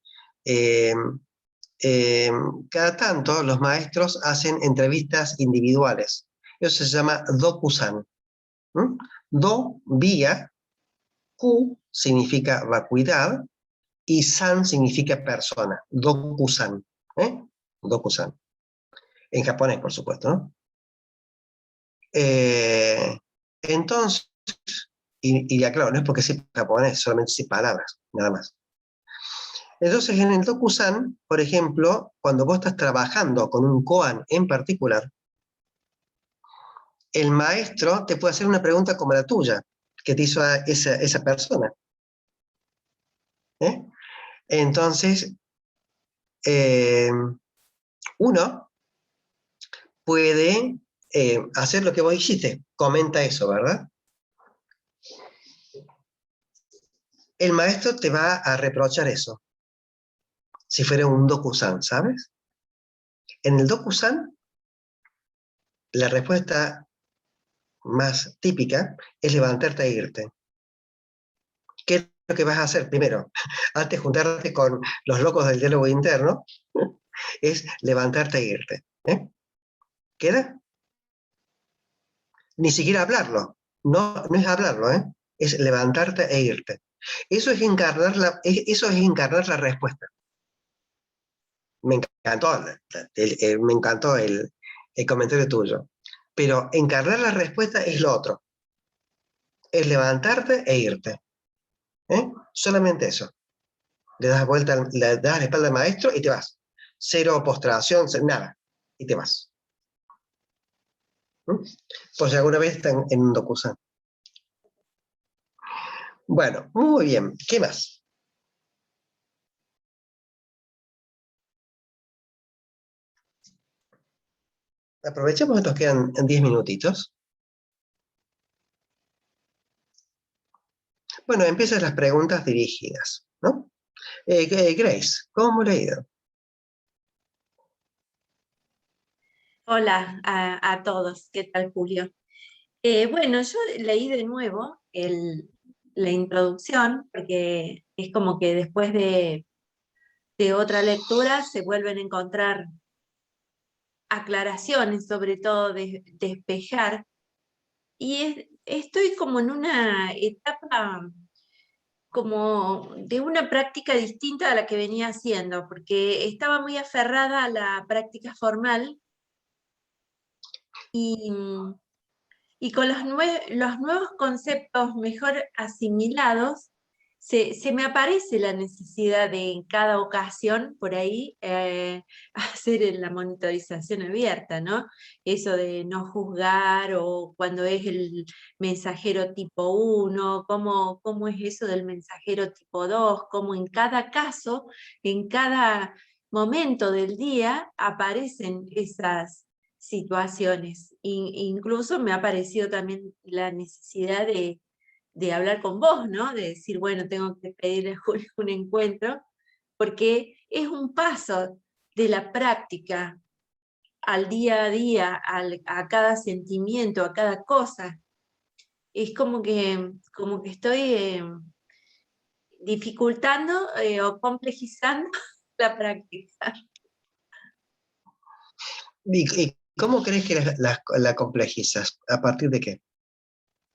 [SPEAKER 1] Cada tanto los maestros hacen entrevistas individuales. Eso se llama Dokusan. Do, vía, Ku significa vacuidad, y san significa persona. Dokusan. Dokusan. En japonés, por supuesto, ¿no? Entonces, y aclaro, no es porque sepa japonés, solamente sé palabras, nada más. Entonces, en el Dokusan, por ejemplo, cuando vos estás trabajando con un koan en particular, el maestro te puede hacer una pregunta como la tuya, que te hizo esa persona. Entonces, uno puede hacer lo que vos hiciste, comenta eso, ¿verdad? El maestro te va a reprochar eso, si fuera un Dokusan, ¿sabes? En el Dokusan, la respuesta más típica es levantarte e irte. ¿Qué es lo que vas a hacer primero? Antes de juntarte con los locos del diálogo interno, es levantarte e irte. ¿Queda? Ni siquiera hablarlo. No es hablarlo, es levantarte e irte. Eso es encarnar la respuesta. Me encantó el comentario tuyo. Pero encarnar la respuesta es lo otro. Es levantarte e irte. Solamente eso. Le das la espalda al maestro y te vas. Cero postración, nada. Y te vas. Por si alguna vez están en un Dokusan. Bueno, muy bien. ¿Qué más? Aprovechemos que nos quedan 10 minutitos. Bueno, empiezan las preguntas dirigidas, ¿no? Grace, ¿cómo le ha ido?
[SPEAKER 8] Hola a todos, ¿qué tal, Julio? Bueno, yo leí de nuevo la introducción, porque es como que después de otra lectura se vuelven a encontrar aclaraciones, sobre todo despejar, y estoy como en una etapa como de una práctica distinta a la que venía haciendo, porque estaba muy aferrada a la práctica formal, y con los nuevos conceptos mejor asimilados, se me aparece la necesidad de en cada ocasión, por ahí, hacer la monitorización abierta, ¿no? Eso de no juzgar, o cuando es el mensajero tipo 1, cómo es eso del mensajero tipo 2, cómo en cada caso, en cada momento del día, aparecen situaciones. Incluso me ha parecido también la necesidad de hablar con vos, ¿no? De decir, bueno, tengo que pedirle un encuentro, porque es un paso de la práctica al día a día, a cada sentimiento, a cada cosa. Es como que estoy dificultando o complejizando la práctica.
[SPEAKER 1] ¿Y cómo crees que la complejizas? ¿A partir de qué?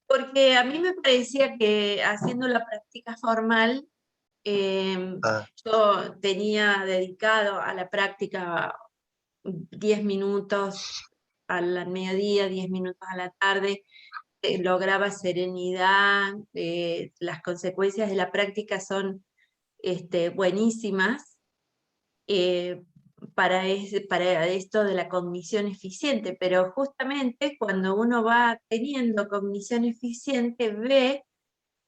[SPEAKER 8] Porque a mí me parecía que haciendo la práctica formal,
[SPEAKER 1] Ah,
[SPEAKER 8] yo tenía dedicado a la práctica 10 minutos al mediodía, 10 minutos a la tarde, lograba serenidad, las consecuencias de la práctica son buenísimas para esto de la cognición eficiente, pero justamente cuando uno va teniendo cognición eficiente, ve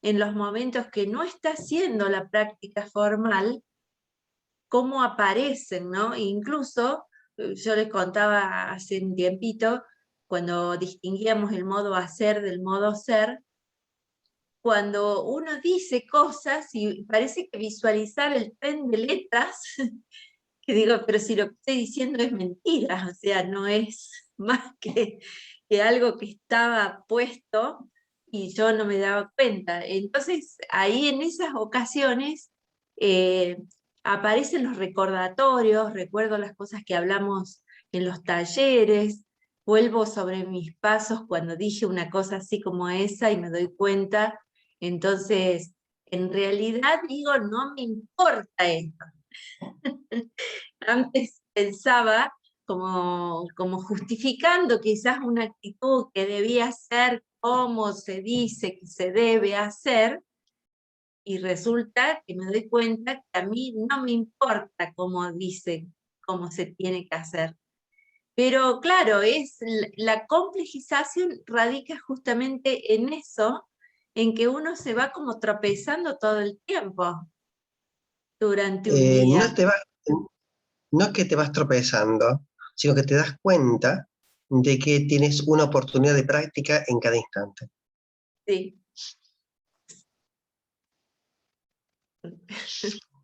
[SPEAKER 8] en los momentos que no está haciendo la práctica formal, cómo aparecen, ¿no? E incluso, yo les contaba hace un tiempito, cuando distinguíamos el modo hacer del modo ser, cuando uno dice cosas y parece que visualizar el tren de letras, que digo, pero si lo que estoy diciendo es mentira, o sea, no es más que algo que estaba puesto y yo no me daba cuenta. Entonces, ahí en esas ocasiones aparecen los recordatorios, recuerdo las cosas que hablamos en los talleres, vuelvo sobre mis pasos cuando dije una cosa así como esa y me doy cuenta. Entonces, en realidad digo, no me importa esto. Antes pensaba como justificando quizás una actitud que debía ser como se dice que se debe hacer, y resulta que me doy cuenta que a mí no me importa cómo dice, cómo se tiene que hacer. Pero claro, la complejización radica justamente en eso, en que uno se va como tropezando todo el tiempo durante un día.
[SPEAKER 1] no es que te vas tropezando, sino que te das cuenta de que tienes una oportunidad de práctica en cada instante.
[SPEAKER 8] Sí.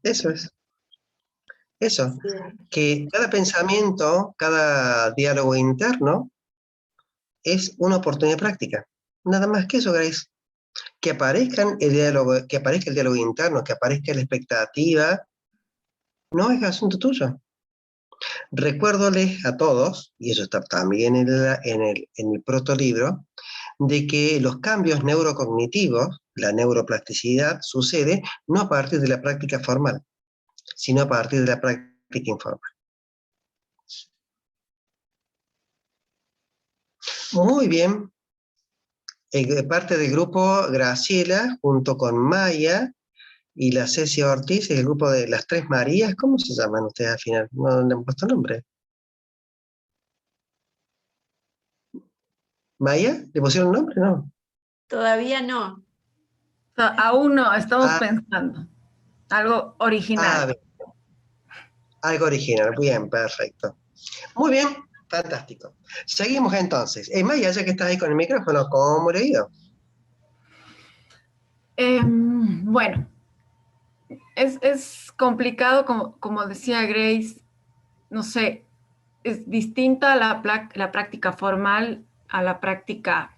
[SPEAKER 1] Eso es. Eso.
[SPEAKER 8] Sí.
[SPEAKER 1] Que cada pensamiento, cada diálogo interno es una oportunidad de práctica. Nada más que eso, Grace. Que aparezca el diálogo interno, que aparezca la expectativa, no es asunto tuyo. Recuérdoles a todos, y eso está también en el protolibro, de que los cambios neurocognitivos, la neuroplasticidad, sucede no a partir de la práctica formal, sino a partir de la práctica informal. Muy bien. Parte del grupo Graciela, junto con Maya y la Ceci Ortiz, el grupo de las Tres Marías. ¿Cómo se llaman ustedes al final? ¿No le han puesto nombre? ¿Maya? ¿Le pusieron nombre? No.
[SPEAKER 8] Todavía no.
[SPEAKER 9] Aún no, estamos pensando. Algo original.
[SPEAKER 1] Algo original, bien, perfecto. Muy bien, fantástico. Seguimos entonces. Maya, ya que estás ahí con el micrófono, ¿cómo le ha ido?
[SPEAKER 9] Bueno, es complicado, como decía Grace, no sé, es distinta la práctica formal a la práctica,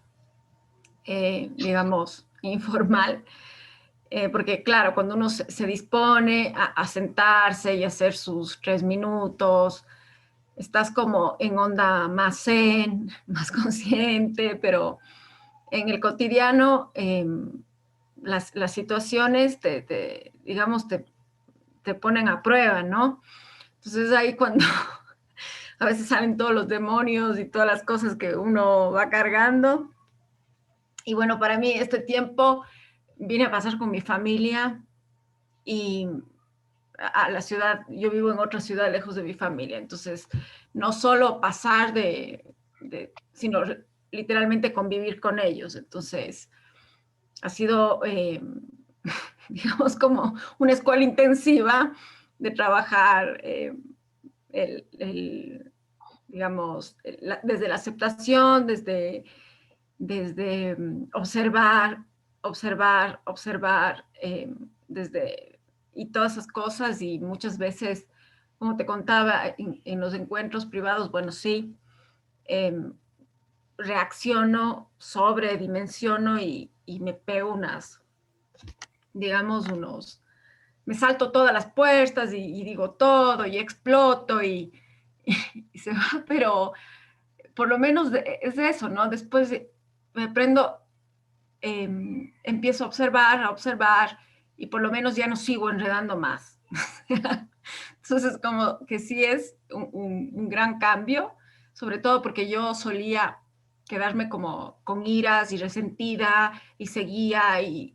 [SPEAKER 9] digamos, informal, porque claro, cuando uno se dispone a sentarse y hacer sus 3 minutos, estás como en onda más zen, más consciente, pero en el cotidiano las situaciones digamos, te ponen a prueba, ¿no? Entonces ahí cuando a veces salen todos los demonios y todas las cosas que uno va cargando. Y bueno, para mí este tiempo vine a pasar con mi familia y a la ciudad, yo vivo en otra ciudad lejos de mi familia, entonces no solo pasar sino literalmente convivir con ellos. Entonces ha sido, digamos, como una escuela intensiva de trabajar digamos, desde la aceptación, desde observar, y todas esas cosas, y muchas veces, como te contaba, en los encuentros privados, bueno, sí, reacciono, sobredimensiono y me pego digamos, me salto todas las puertas y digo todo y exploto y se va, pero por lo menos es eso, ¿no? Después me aprendo, empiezo a observar y por lo menos ya no sigo enredando más. Entonces, como que sí es un gran cambio, sobre todo porque yo solía quedarme como con iras y resentida y seguía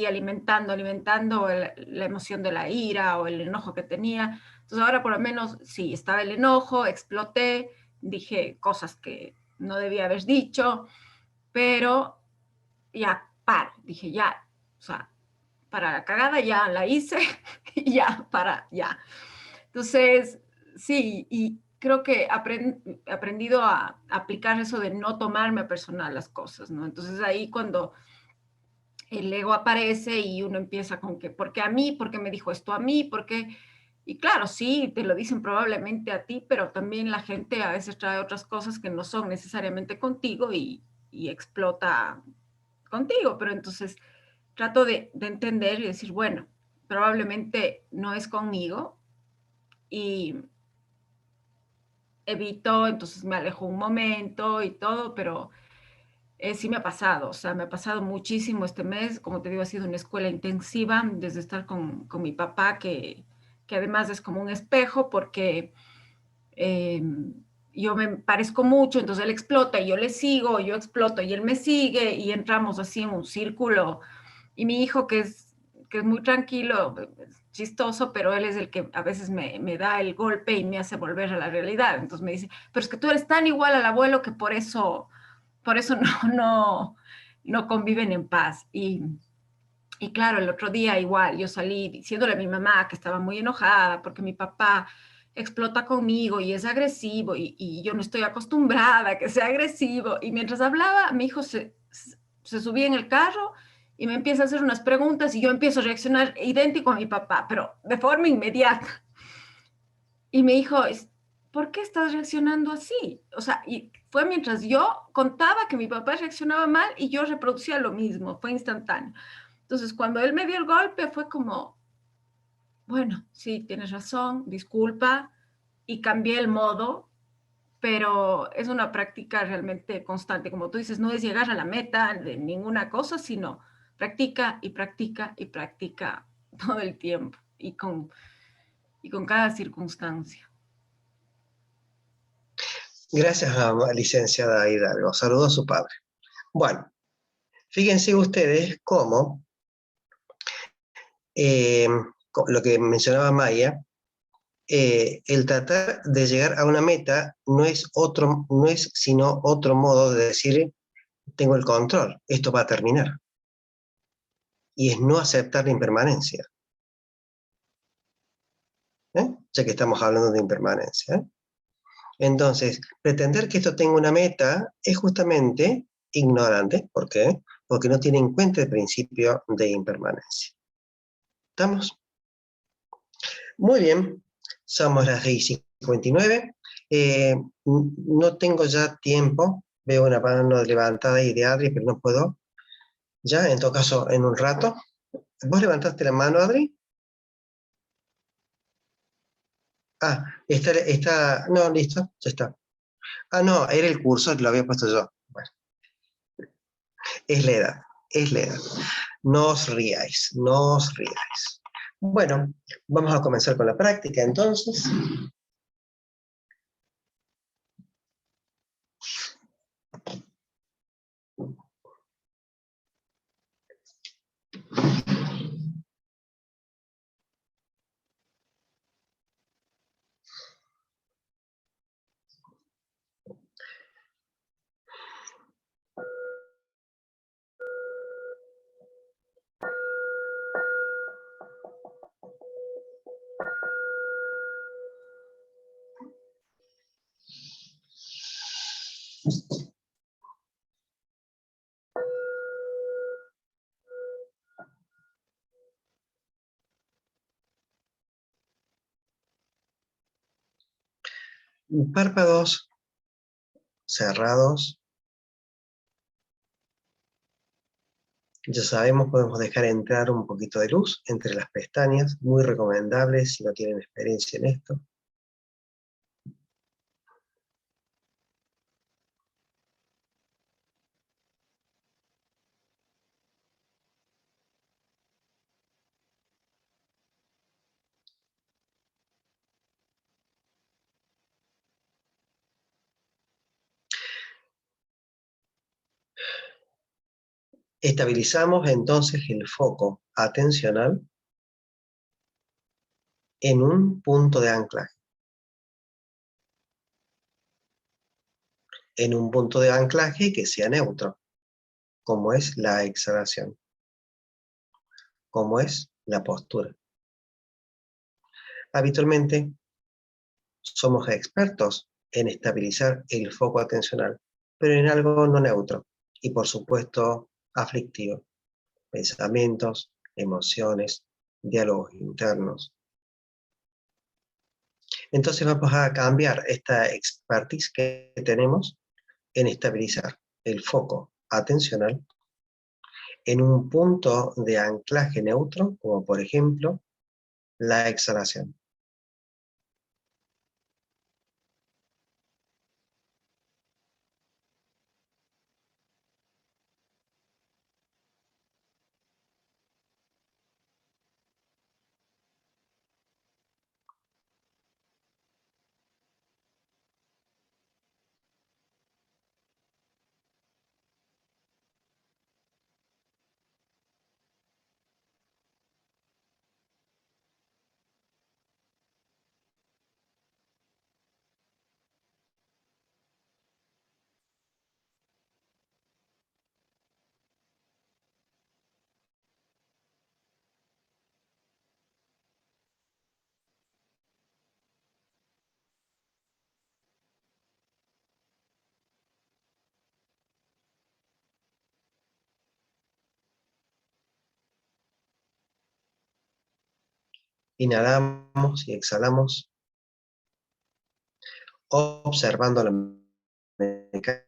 [SPEAKER 9] alimentando la emoción de la ira o el enojo que tenía. Entonces ahora por lo menos sí, estaba el enojo, exploté, dije cosas que no debía haber dicho, pero ya paro, dije ya, o sea, para la cagada ya la hice, y ya. Entonces, sí, y creo que he aprendido a aplicar eso de no tomarme a personal las cosas, ¿no? Entonces ahí cuando el ego aparece y uno empieza con que, ¿por qué a mí? ¿Por qué me dijo esto a mí? ¿Por qué? Y claro, sí, te lo dicen probablemente a ti, pero también la gente a veces trae otras cosas que no son necesariamente contigo y explota contigo, pero entonces trato de entender y decir, bueno, probablemente no es conmigo y evito, entonces me alejo un momento y todo, pero sí me ha pasado, o sea, me ha pasado muchísimo este mes, como te digo, ha sido una escuela intensiva, desde estar con mi papá, que además es como un espejo, porque eh, yo me parezco mucho, entonces él explota y yo le sigo, yo exploto y él me sigue, y entramos así en un círculo. Y mi hijo, que es muy tranquilo, chistoso, pero él es el que a veces me da el golpe y me hace volver a la realidad. Entonces me dice, pero es que tú eres tan igual al abuelo que por eso no conviven en paz. Y claro, el otro día igual, yo salí diciéndole a mi mamá que estaba muy enojada porque mi papá explota conmigo y es agresivo y yo no estoy acostumbrada a que sea agresivo. Y mientras hablaba, mi hijo se subía en el carro y me empieza a hacer unas preguntas y yo empiezo a reaccionar idéntico a mi papá, pero de forma inmediata. Y me dijo, ¿por qué estás reaccionando así? O sea, y fue mientras yo contaba que mi papá reaccionaba mal y yo reproducía lo mismo, fue instantáneo. Entonces, cuando él me dio el golpe, fue como, bueno, sí, tienes razón, disculpa, y cambié el modo, pero es una práctica realmente constante. Como tú dices, no es llegar a la meta de ninguna cosa, sino practica y practica y practica todo el tiempo y con cada circunstancia.
[SPEAKER 1] Gracias, licenciada Hidalgo. Saludo a su padre. Bueno, fíjense ustedes cómo lo que mencionaba Maya, el tratar de llegar a una meta no es sino otro modo de decir, tengo el control, esto va a terminar. Y es no aceptar la impermanencia. Ya que estamos hablando de impermanencia. Entonces, pretender que esto tenga una meta es justamente ignorante. ¿Por qué? Porque no tiene en cuenta el principio de impermanencia. ¿Estamos? Muy bien, somos las 6:59. No tengo ya tiempo. Veo una mano levantada ahí de Adri, pero no puedo. Ya, en todo caso, en un rato. ¿Vos levantaste la mano, Adri? Ah, no, listo, ya está. Ah, no, era el curso que lo había puesto yo. Bueno, es la edad, es la edad. No os ríais, no os ríais. Bueno, vamos a comenzar con la práctica entonces. Párpados cerrados. Ya sabemos, podemos dejar entrar un poquito de luz entre las pestañas, muy recomendable si no tienen experiencia en esto. Estabilizamos entonces el foco atencional en un punto de anclaje. En un punto de anclaje que sea neutro, como es la exhalación, como es la postura. Habitualmente somos expertos en estabilizar el foco atencional, pero en algo no neutro y por supuesto aflictivo. Pensamientos, emociones, diálogos internos. Entonces vamos a cambiar esta expertise que tenemos en estabilizar el foco atencional en un punto de anclaje neutro, como por ejemplo la exhalación. Inhalamos y exhalamos, observando la mecánica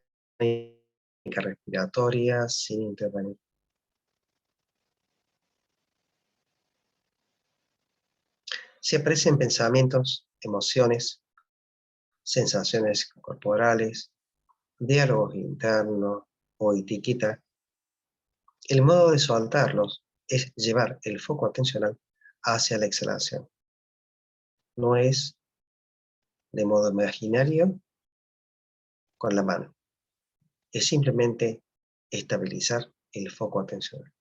[SPEAKER 1] respiratoria sin intervenir. Se aprecian pensamientos, emociones, sensaciones corporales, diálogos internos o etiqueta. El modo de soltarlos es llevar el foco atencional hacia la exhalación. No es de modo imaginario con la mano. Es simplemente estabilizar el foco atencional.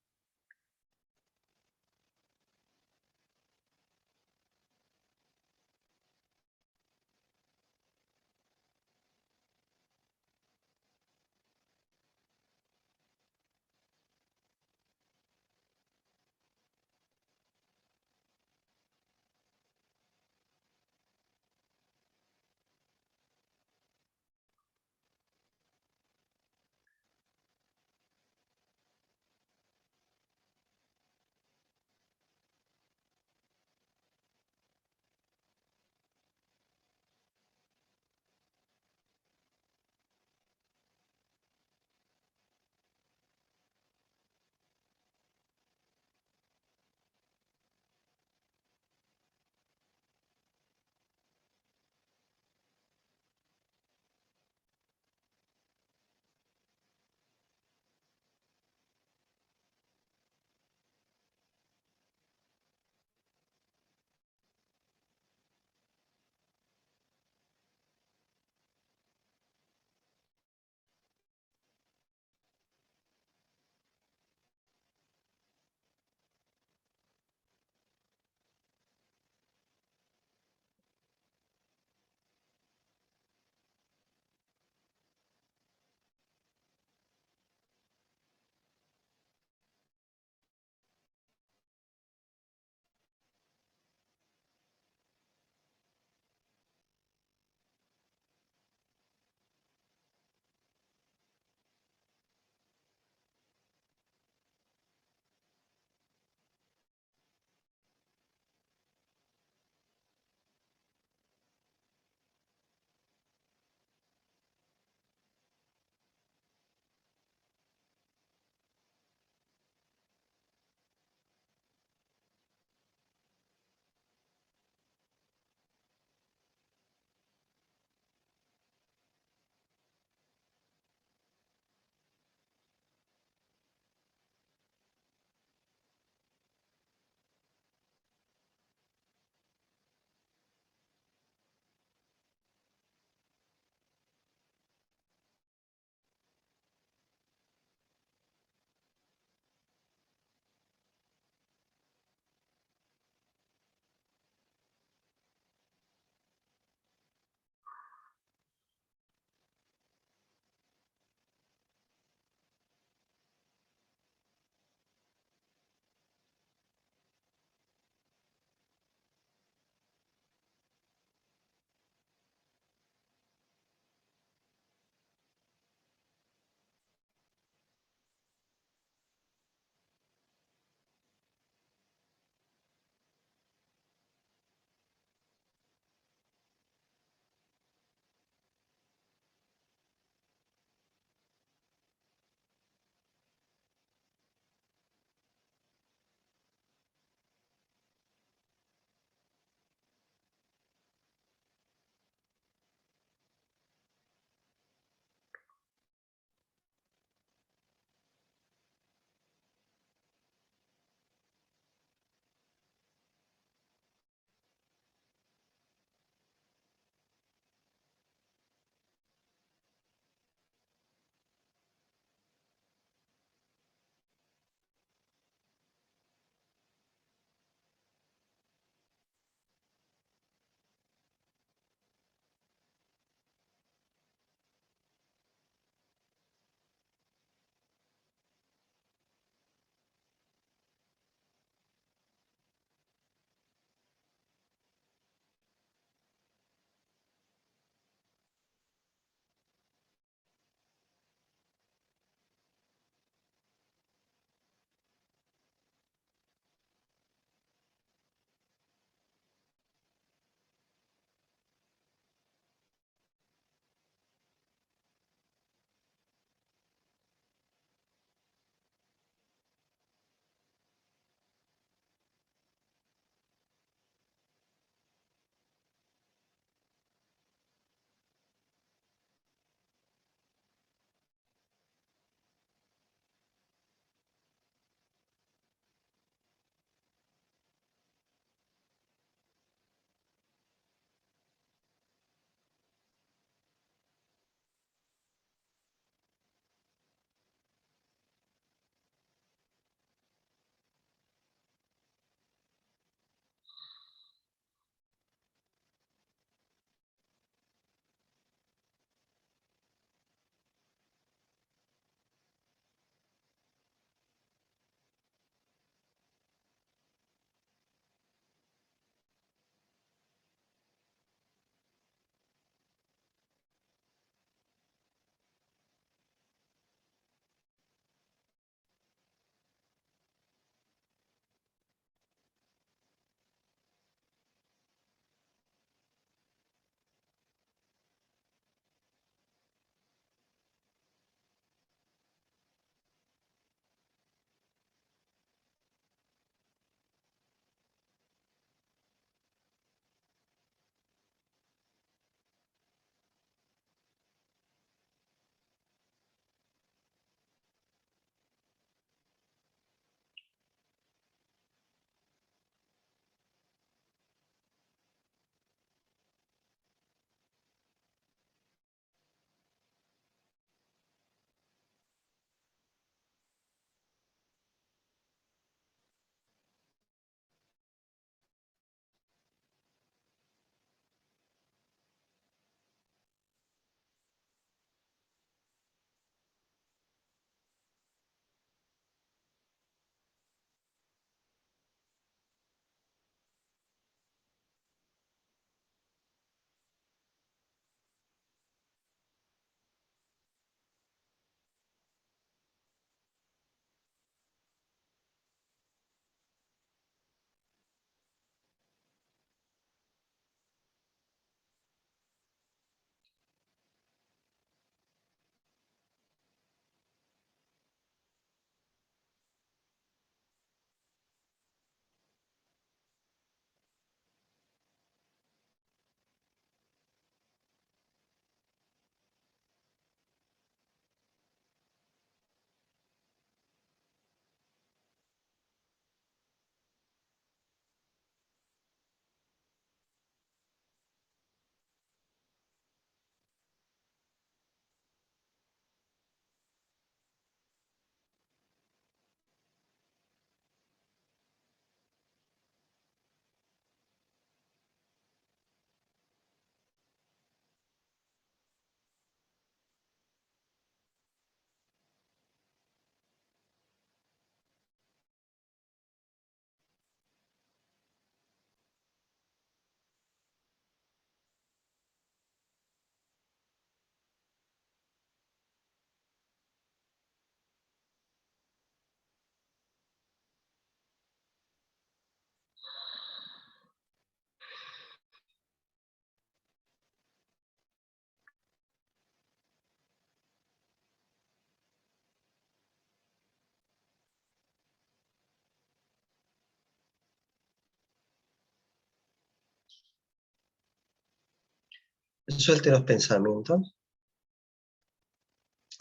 [SPEAKER 1] Suelte los pensamientos,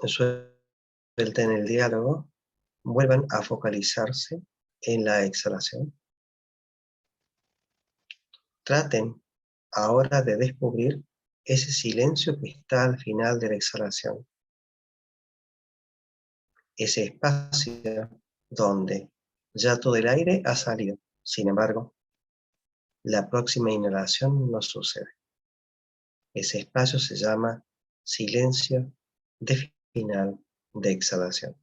[SPEAKER 1] suelten el diálogo, vuelvan a focalizarse en la exhalación. Traten ahora de descubrir ese silencio que está al final de la exhalación. Ese espacio donde ya todo el aire ha salido. Sin embargo, la próxima inhalación no sucede. Ese espacio se llama silencio de final de exhalación.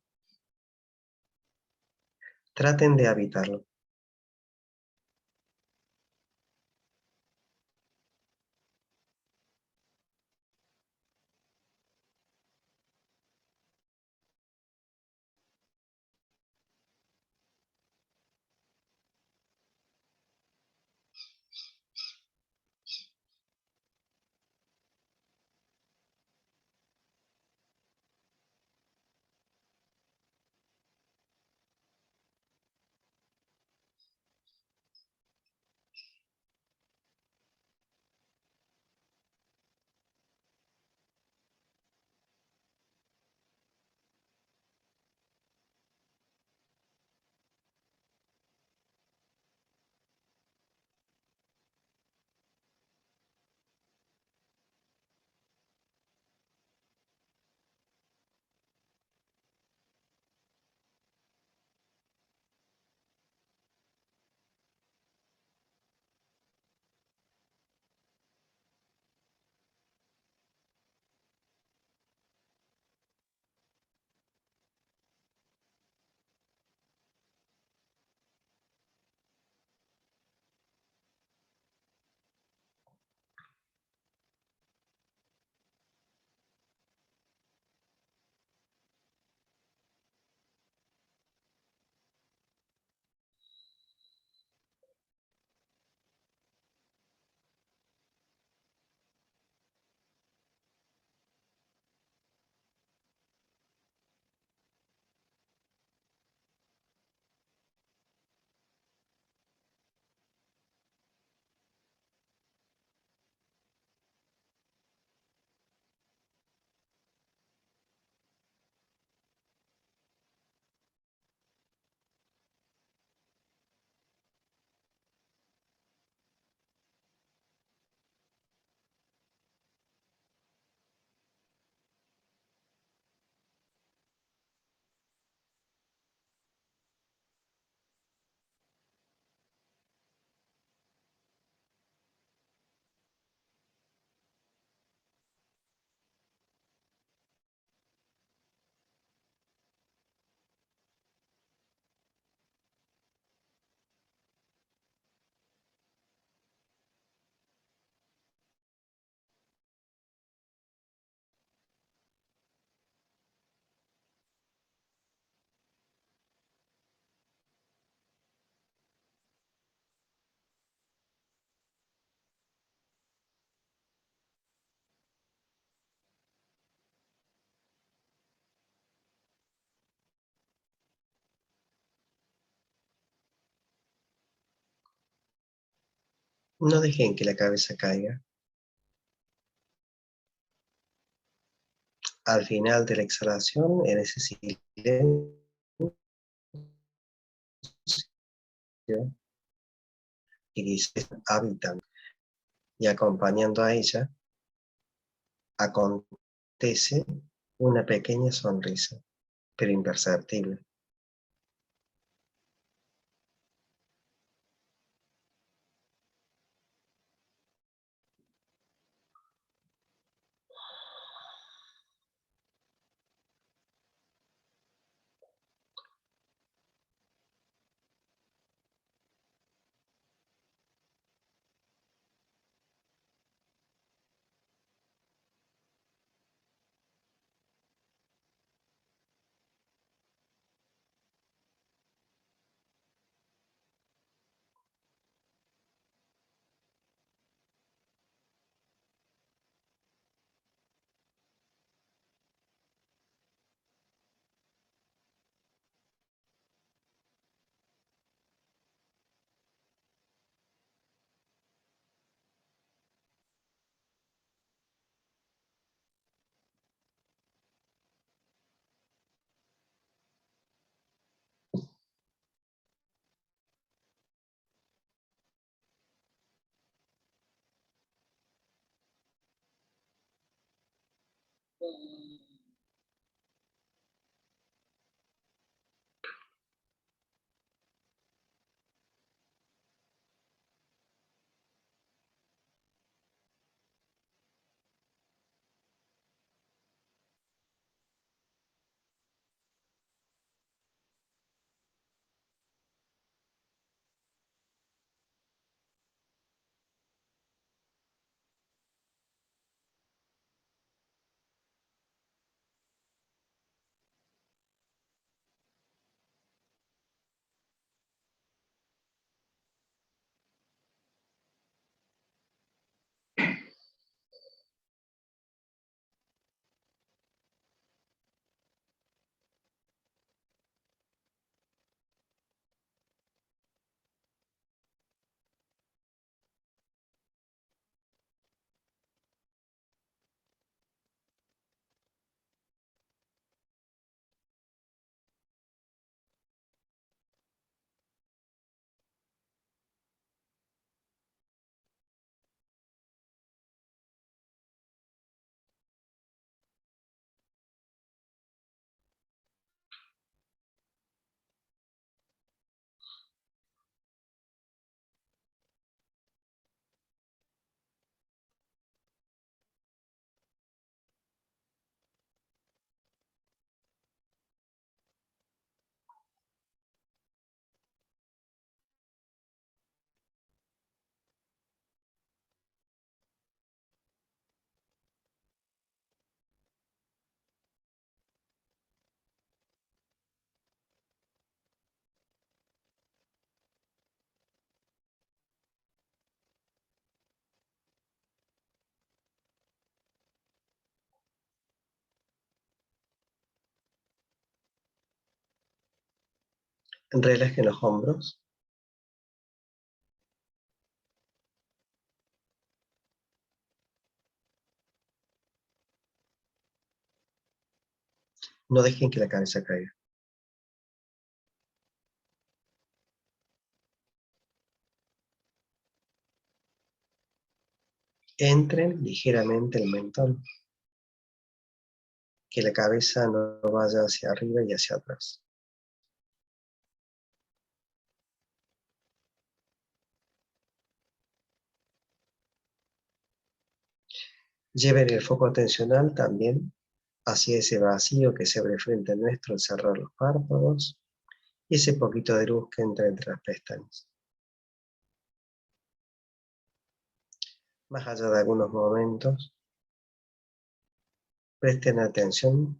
[SPEAKER 1] Traten de habitarlo. No dejen que la cabeza caiga. Al final de la exhalación, en ese silencio que dice habitan, y acompañando a ella, acontece una pequeña sonrisa, pero imperceptible. Relajen los hombros. No dejen que la cabeza caiga. Entren ligeramente el mentón. Que la cabeza no vaya hacia arriba y hacia atrás. Lleven el foco atencional también hacia ese vacío que se abre frente a nuestro al cerrar los párpados y ese poquito de luz que entra entre las pestañas. Más allá de algunos momentos, presten atención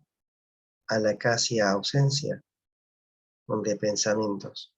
[SPEAKER 1] a la casi ausencia de pensamientos.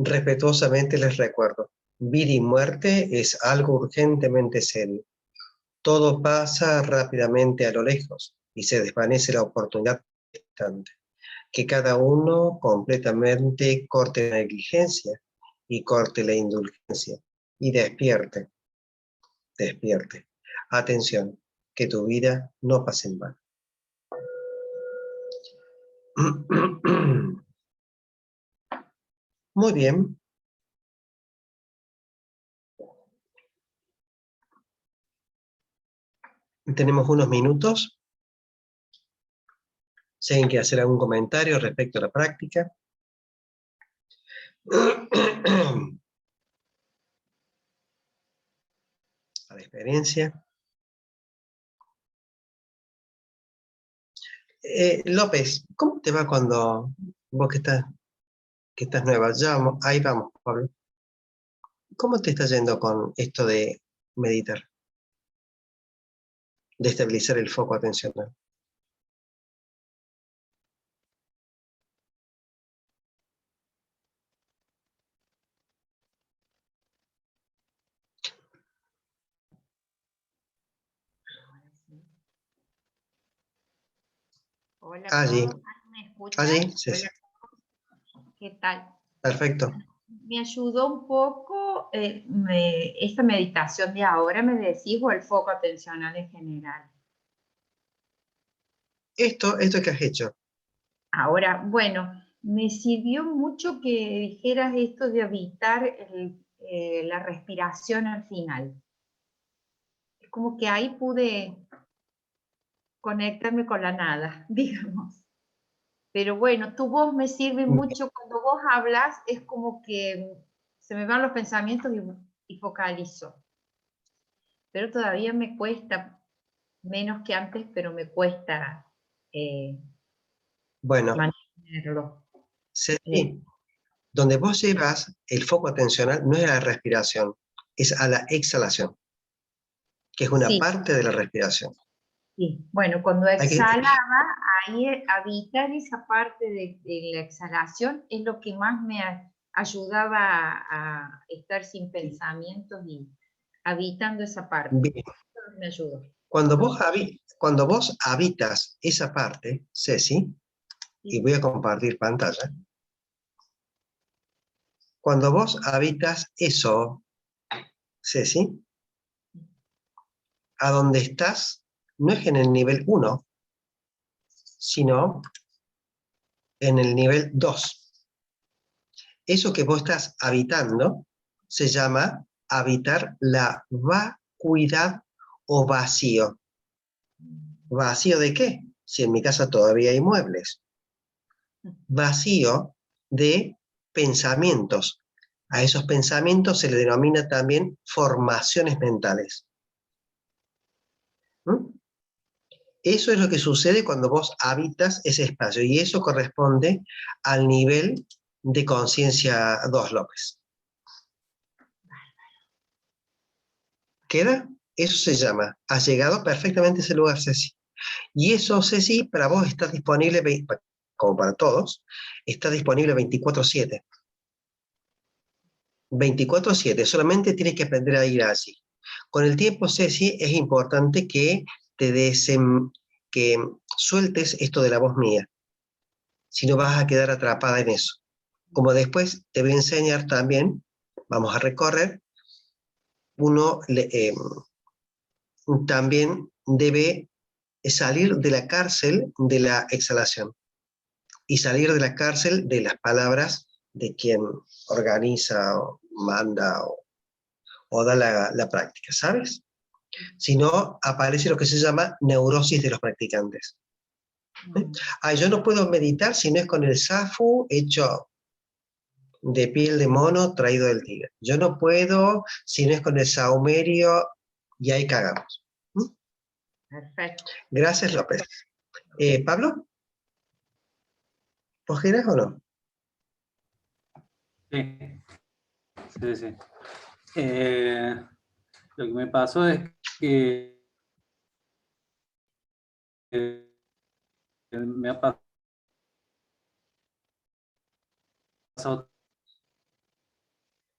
[SPEAKER 1] Respetuosamente les recuerdo, vida y muerte es algo urgentemente serio. Todo pasa rápidamente a lo lejos y se desvanece la oportunidad instante. Que cada uno completamente corte la negligencia y corte la indulgencia y despierte, despierte. Atención, que tu vida no pase en vano. Muy bien. Tenemos unos minutos. Si alguien quiere hacer algún comentario respecto a la práctica. A la experiencia. López, ¿cómo te va cuando vos que estás nueva? Ya, ahí vamos, Pablo. ¿Cómo te está yendo con esto de meditar? De estabilizar el foco atencional.
[SPEAKER 8] Hola,
[SPEAKER 1] Allí.
[SPEAKER 8] ¿me escuchas?
[SPEAKER 1] Allí, sí, sí.
[SPEAKER 8] ¿Qué tal?
[SPEAKER 1] Perfecto.
[SPEAKER 8] Me ayudó un poco esta meditación de ahora, me decís, o el foco atencional en general.
[SPEAKER 1] Esto que has hecho.
[SPEAKER 8] Ahora, bueno, me sirvió mucho que dijeras esto de evitar la respiración al final. Es como que ahí pude conectarme con la nada, digamos. Pero bueno, tu voz me sirve mucho. Cuando vos hablas, es como que se me van los pensamientos y focalizo. Pero todavía me cuesta, menos que antes, pero me cuesta
[SPEAKER 1] Bueno,
[SPEAKER 8] mantenerlo.
[SPEAKER 1] sí. Donde vos llevas el foco atencional no es a la respiración, es a la exhalación, que es una
[SPEAKER 8] Sí.
[SPEAKER 1] parte de la respiración.
[SPEAKER 8] Sí, bueno, cuando
[SPEAKER 1] Hay que-
[SPEAKER 8] exhalaba, ahí habitar esa parte de la exhalación es lo que más me ayudaba a estar sin pensamientos y habitando esa parte.
[SPEAKER 1] Bien.
[SPEAKER 8] Eso me ayudó.
[SPEAKER 1] Cuando vos habitas esa parte, Ceci, y voy a compartir pantalla, cuando vos habitas eso, Ceci, a donde estás, no es en el nivel 1, sino en el nivel 2. Eso que vos estás habitando se llama habitar la vacuidad o vacío. ¿Vacío de qué? Si en mi casa todavía hay muebles. Vacío de pensamientos, A esos pensamientos se le denomina también formaciones mentales. ¿Mm? Eso es lo que sucede cuando vos habitas ese espacio, y eso corresponde al nivel de conciencia 2, López. ¿Queda? Eso se llama, has llegado perfectamente a ese lugar, Ceci. Y eso, Ceci, para vos está disponible, como para todos, está disponible 24/7. 24/7, solamente tienes que aprender a ir así. Con el tiempo, Ceci, es importante que que sueltes esto de la voz mía, si no vas a quedar atrapada en eso. Como después te voy a enseñar también, vamos a recorrer, uno también debe salir de la cárcel de la exhalación y salir de la cárcel de las palabras de quien organiza o manda o da la práctica, ¿sabes? Si no, aparece lo que se llama neurosis de los practicantes. Yo no puedo meditar si no es con el zafu hecho de piel de mono traído del tigre. Yo no puedo si no es con el saumerio, y ahí cagamos.
[SPEAKER 8] Perfecto.
[SPEAKER 1] Gracias, López. ¿Pablo? ¿Vos querés o no?
[SPEAKER 4] Sí, sí, sí. Lo que me pasó es que me ha pasado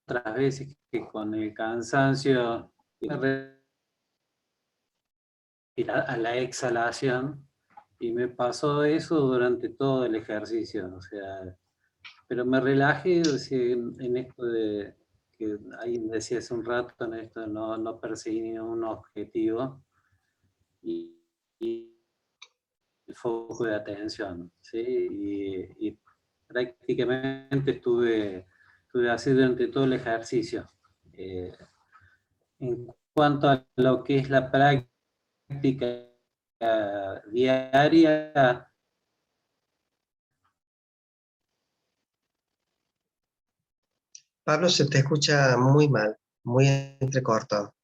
[SPEAKER 4] otras veces que con el cansancio a la exhalación, y me pasó eso durante todo el ejercicio, o sea, pero me relajé, o sea, en esto de que ahí decía hace un rato, en esto de no perseguir ningún objetivo y el foco de atención, ¿sí? Y prácticamente estuve así durante todo el ejercicio. En cuanto a lo que es la práctica diaria,
[SPEAKER 1] Pablo, se te escucha muy mal, muy entrecortado.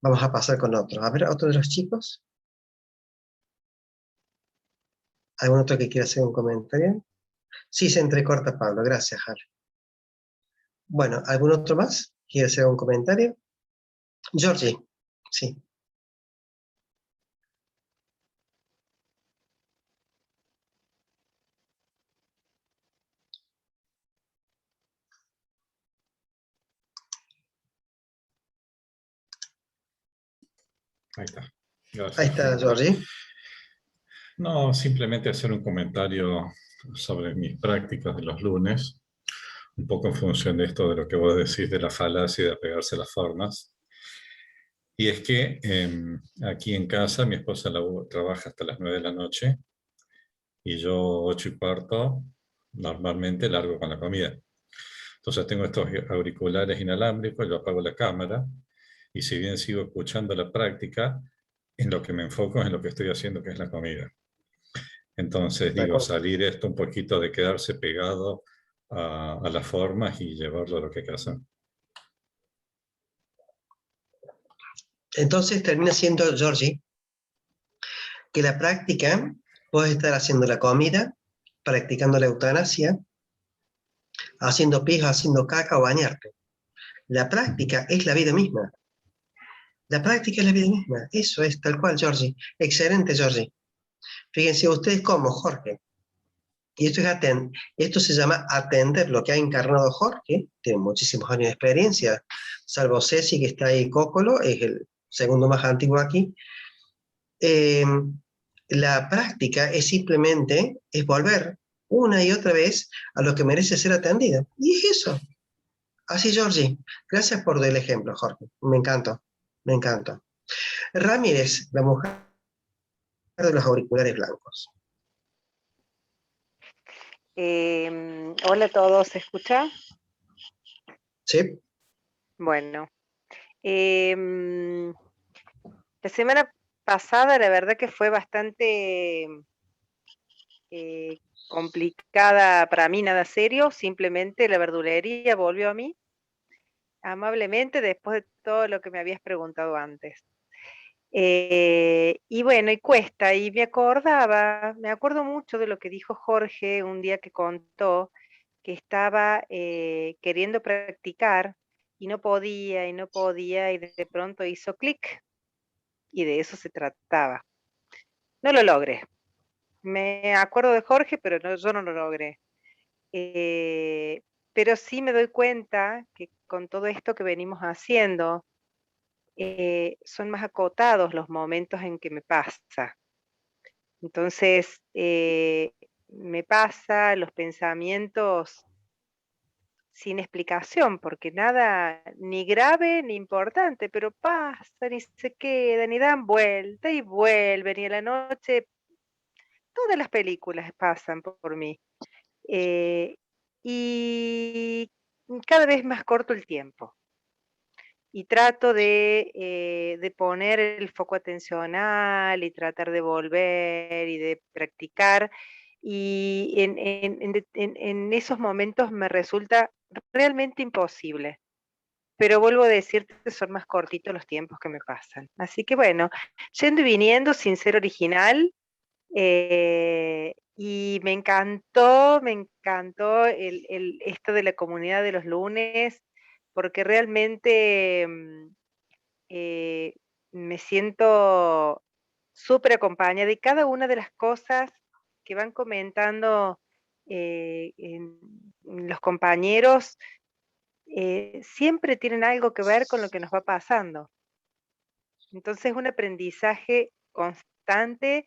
[SPEAKER 1] Vamos a pasar con otro. A ver, otro de los chicos. ¿Algún otro que quiera hacer un comentario? Sí, se entrecorta, Pablo. Gracias, Jale. Bueno, ¿algún otro más? ¿Quiere hacer un comentario? Georgie, sí.
[SPEAKER 10] Ahí está. Gracias.
[SPEAKER 1] Ahí está, Georgie.
[SPEAKER 10] No, simplemente hacer un comentario sobre mis prácticas de los lunes, un poco en función de esto de lo que vos decís de la falacia y de apegarse a las formas. Y es que aquí en casa mi esposa trabaja hasta las 9 de la noche y yo 8:15 normalmente largo con la comida. Entonces tengo estos auriculares inalámbricos, yo apago la cámara y si bien sigo escuchando la práctica, en lo que me enfoco es en lo que estoy haciendo, que es la comida. Entonces, digo, salir esto un poquito de quedarse pegado a las formas y llevarlo a lo que hay que hacer.
[SPEAKER 1] Entonces termina siendo, Georgie, que la práctica, puedes estar haciendo la comida, practicando la eutanasia, haciendo pis, haciendo caca o bañarte. La práctica es la vida misma. La práctica es la vida misma. Eso es tal cual, Georgie. Excelente, Georgie. Fíjense ustedes cómo, Jorge. Y esto se llama atender lo que ha encarnado Jorge, tiene muchísimos años de experiencia, salvo Ceci, que está ahí, Cócolo, es el segundo más antiguo aquí. La práctica es simplemente, es volver una y otra vez a lo que merece ser atendido. Y es eso. Así, Georgie. Gracias por el ejemplo, Jorge. Me encantó. Me encanta. Ramírez, la mujer de los auriculares blancos.
[SPEAKER 11] Hola a todos, ¿se escucha?
[SPEAKER 1] Sí.
[SPEAKER 11] Bueno, la semana pasada la verdad que fue bastante complicada para mí, nada serio, simplemente la verdulería volvió a mí, amablemente, después de todo lo que me habías preguntado antes. Y bueno, y cuesta, y me acuerdo mucho de lo que dijo Jorge un día que contó que estaba queriendo practicar y no podía, y de pronto hizo clic, y de eso se trataba. No lo logré. Me acuerdo de Jorge, pero yo no lo logré. Pero sí me doy cuenta que con todo esto que venimos haciendo, son más acotados los momentos en que me pasa. Entonces, me pasa los pensamientos sin explicación, porque nada ni grave ni importante, pero pasan y se quedan y dan vuelta y vuelven, y a la noche todas las películas pasan por mí. Y cada vez más corto el tiempo. Y trato de poner el foco atencional y tratar de volver y de practicar. Y en esos momentos me resulta realmente imposible. Pero vuelvo a decirte que son más cortitos los tiempos que me pasan. Así que bueno, yendo y viniendo sin ser original, y me encantó esto de la comunidad de los lunes, porque realmente me siento súper acompañada, y cada una de las cosas que van comentando los compañeros siempre tienen algo que ver con lo que nos va pasando. Entonces es un aprendizaje constante,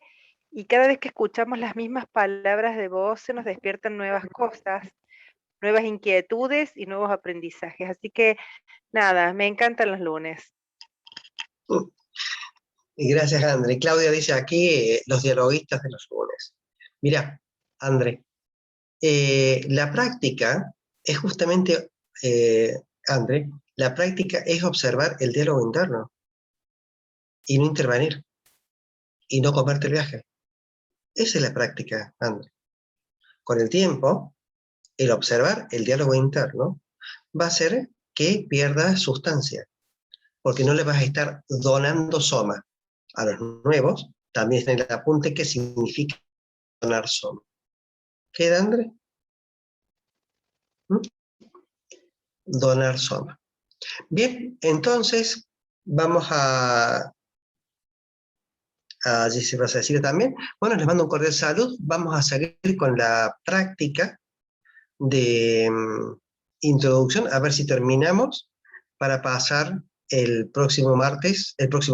[SPEAKER 11] y cada vez que escuchamos las mismas palabras de vos se nos despiertan nuevas cosas, nuevas inquietudes y nuevos aprendizajes. Así que nada, me encantan los lunes.
[SPEAKER 1] Y gracias, André. Claudia dice aquí, los dialoguistas de los lunes. Mira, André, la práctica es justamente, André, la práctica es observar el diálogo interno y no intervenir y no comerte el viaje. Esa es la práctica, André. Con el tiempo, el observar el diálogo interno va a hacer que pierdas sustancia, porque no le vas a estar donando soma. A los nuevos también en el apunte qué significa donar soma. ¿Queda, André? Donar soma. Bien, entonces vamos a Jessy vas a decir también. Bueno, les mando un cordial salud. Vamos a seguir con la práctica de introducción, a ver si terminamos para pasar el próximo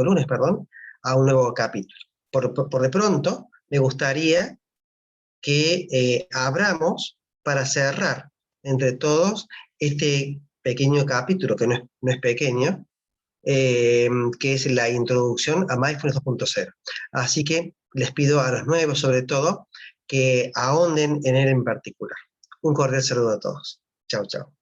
[SPEAKER 1] lunes, perdón, a un nuevo capítulo. Por de pronto, me gustaría que abramos para cerrar entre todos este pequeño capítulo, que no es pequeño, que es la introducción a Mindfulness 2.0. Así que les pido a los nuevos, sobre todo, que ahonden en él en particular. Un cordial saludo a todos. Chao, chao.